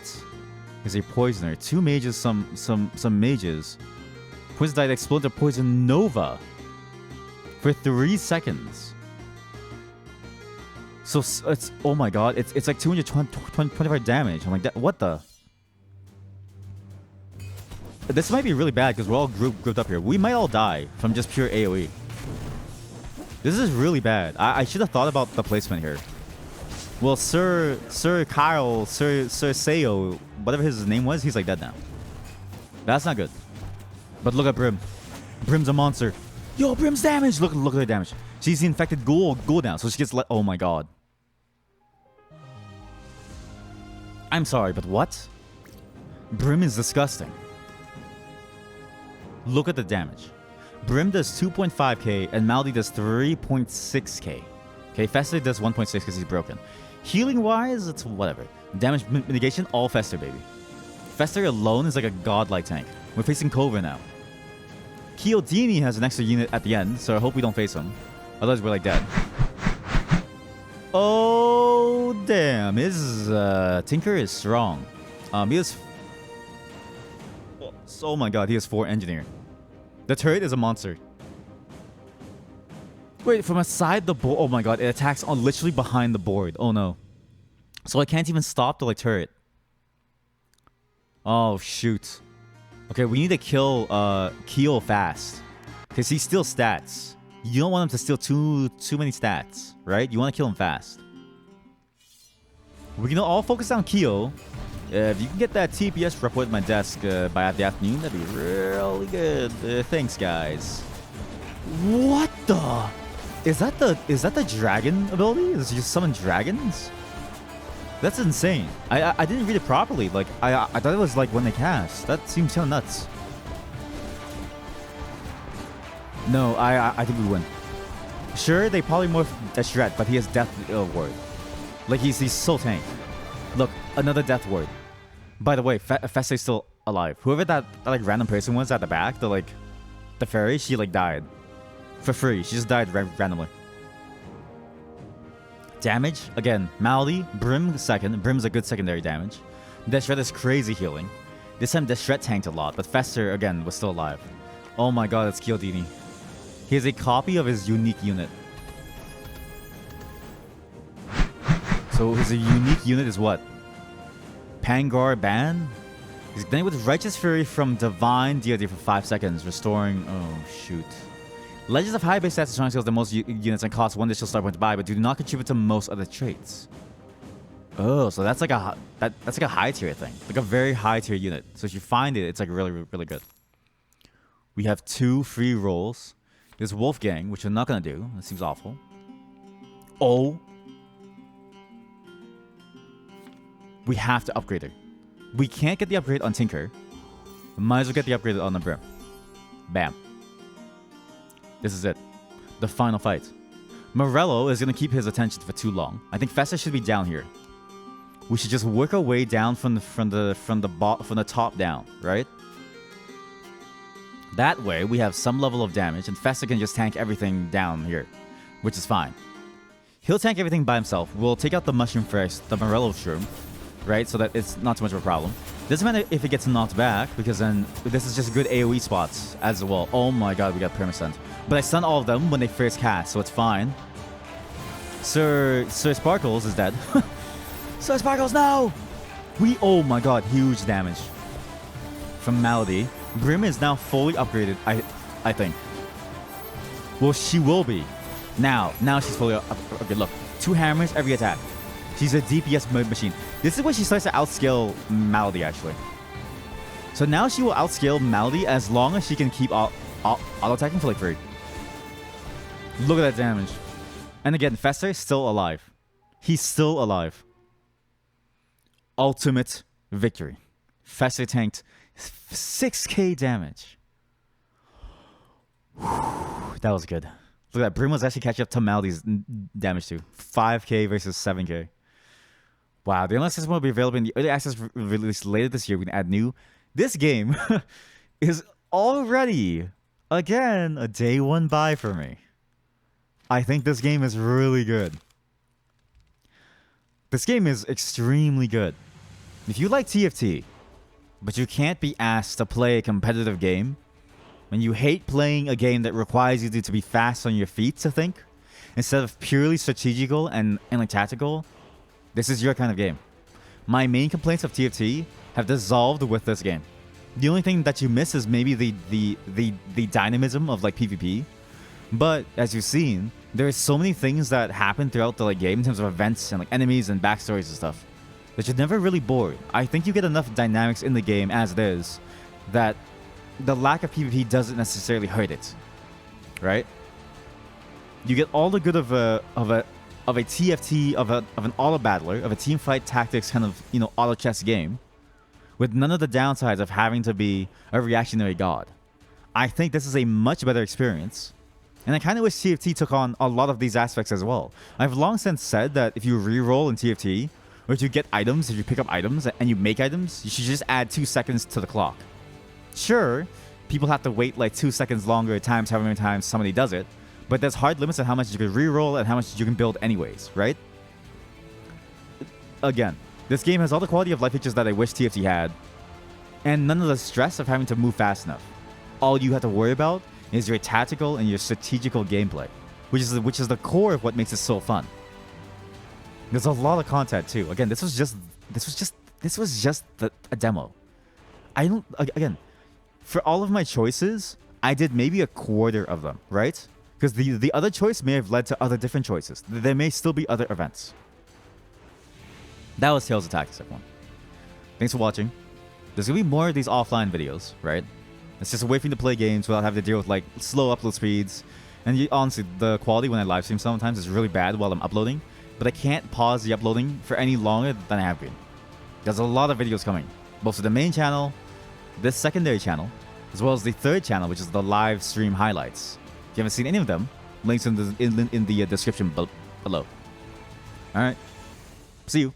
S1: Is a poisoner. 2 mages, some mages. Poison died explode the poison nova for 3 seconds. So it's, oh my god, it's like 225 damage. I'm like, what the? This might be really bad because we're all grouped up here. We might all die from just pure AoE. This is really bad. I should have thought about the placement here. Well, Sir Kyle, Sir Seo, whatever his name was, he's like dead now. That's not good. But look at Brim. Brim's a monster. Yo, Brim's damage. Look at her damage. She's the infected ghoul now, so she gets oh my god. I'm sorry, but what? Brim is disgusting. Look at the damage. Brim does 2.5k and Malady does 3.6k. Okay, Fester does 1.6 because he's broken. Healing wise, it's whatever. Damage mitigation, all Fester, baby. Fester alone is like a godlike tank. We're facing Cova now. Chiodini has an extra unit at the end, so I hope we don't face him. Otherwise, we're like dead. Oh, damn. His Tinker is strong. He has... Oh my god, he has 4 Engineer. The turret is a monster. Wait, from aside the board... Oh my god, it attacks on literally behind the board. Oh no. So I can't even stop the like turret. Oh, shoot. Okay, we need to kill Keel fast. Because he steals stats. You don't want him to steal too many stats, right? You want to kill him fast. We can all focus on Keel. If you can get that TPS report at my desk by the afternoon, that'd be really good. Thanks, guys. What the? Is that the dragon ability? Is it just summon dragons? That's insane. I didn't read it properly. Like I thought it was like when they cast. That seems so nuts. No, I think we win. Sure, they polymorph Deshret, but he has Death Ward. Like he's so tank. Look, another Death Ward. By the way, Feste's still alive. Whoever that like random person was at the back, the the fairy, she like died. For free. She just died randomly. Damage, again, Malady, Brim second. Brim's a good secondary damage. Deshret is crazy healing. This time Deshret tanked a lot, but Fester, again, was still alive. Oh my god, it's Chiodini. He has a copy of his unique unit. So his unique unit is what? Pangar Ban? He's then with Righteous Fury from Divine DOD for 5 seconds, restoring... Oh, shoot. Legends of high base stats strong skills the most units and cost 1 additional star point to buy, but do not contribute to most other traits. Oh, so that's like a that's like a high tier thing, like a very high tier unit. So if you find it, it's like really good. We have 2 free rolls. There's Wolfgang, which we're not gonna do. That seems awful. Oh, we have to upgrade her. We can't get the upgrade on Tinker. Might as well get the upgrade on the Brim. Bam. This is it. The final fight. Morello is gonna keep his attention for too long. I think Fester should be down here. We should just work our way down from the top down, right? That way, we have some level of damage, and Fester can just tank everything down here, which is fine. He'll tank everything by himself. We'll take out the mushroom first, the Morello shroom, right? So that it's not too much of a problem. Doesn't matter if it gets knocked back, because then this is just good AoE spots as well. Oh my god, we got perma-stunned. But I stun all of them when they first cast, so it's fine. Sir Sparkles is dead. Sir Sparkles, no! Oh my god, huge damage from Malady. Brim is now fully upgraded, I think. Well, she will be. Now she's fully upgraded. Look, 2 hammers every attack. She's a DPS machine. This is when she starts to outscale Malady, actually. So now she will outscale Malady as long as she can keep auto-attacking for like free. Look at that damage. And again, Fester is still alive. He's still alive. Ultimate victory. Fester tanked 6k damage. Whew, that was good. Look at that. Brim was actually catching up to Malady's damage too. 5k versus 7k. Wow. The early access will be available in the early access release later this year. We can add new. This game is already, again, a day 1 buy for me. I think this game is really good. This game is extremely good. If you like TFT, but you can't be asked to play a competitive game, and you hate playing a game that requires you to be fast on your feet to think, instead of purely strategical and like tactical, this is your kind of game. My main complaints of TFT have dissolved with this game. The only thing that you miss is maybe the dynamism of like PvP. But as you've seen, there are so many things that happen throughout the like game in terms of events and like enemies and backstories and stuff that you're never really bored. I think you get enough dynamics in the game as it is that the lack of PvP doesn't necessarily hurt it, right? You get all the good of a TFT, of an auto battler, of a Teamfight Tactics kind of, you know, auto chess game, with none of the downsides of having to be a reactionary god. I think this is a much better experience. And I kind of wish TFT took on a lot of these aspects as well. I've long since said that if you reroll in TFT, or if you get items, if you pick up items and you make items, you should just add 2 seconds to the clock. Sure, people have to wait like 2 seconds longer times however many times somebody does it, but there's hard limits on how much you can reroll and how much you can build anyways, right? Again, this game has all the quality of life features that I wish TFT had, and none of the stress of having to move fast enough. All you have to worry about is your tactical and your strategical gameplay, which is the core of what makes it so fun. There's a lot of content too. Again, this was just a demo. I don't, again, for all of my choices, I did maybe a quarter of them, right? Because the other choice may have led to other different choices. There may still be other events. That was Tales of Tactics, everyone. Thanks for watching. There's gonna be more of these offline videos, right? It's just a way for me to play games without having to deal with like slow upload speeds. And honestly, the quality when I live stream sometimes is really bad while I'm uploading. But I can't pause the uploading for any longer than I have been. There's a lot of videos coming, both for the main channel, this secondary channel, as well as the third channel, which is the live stream highlights. If you haven't seen any of them, links in the description below. All right, see you.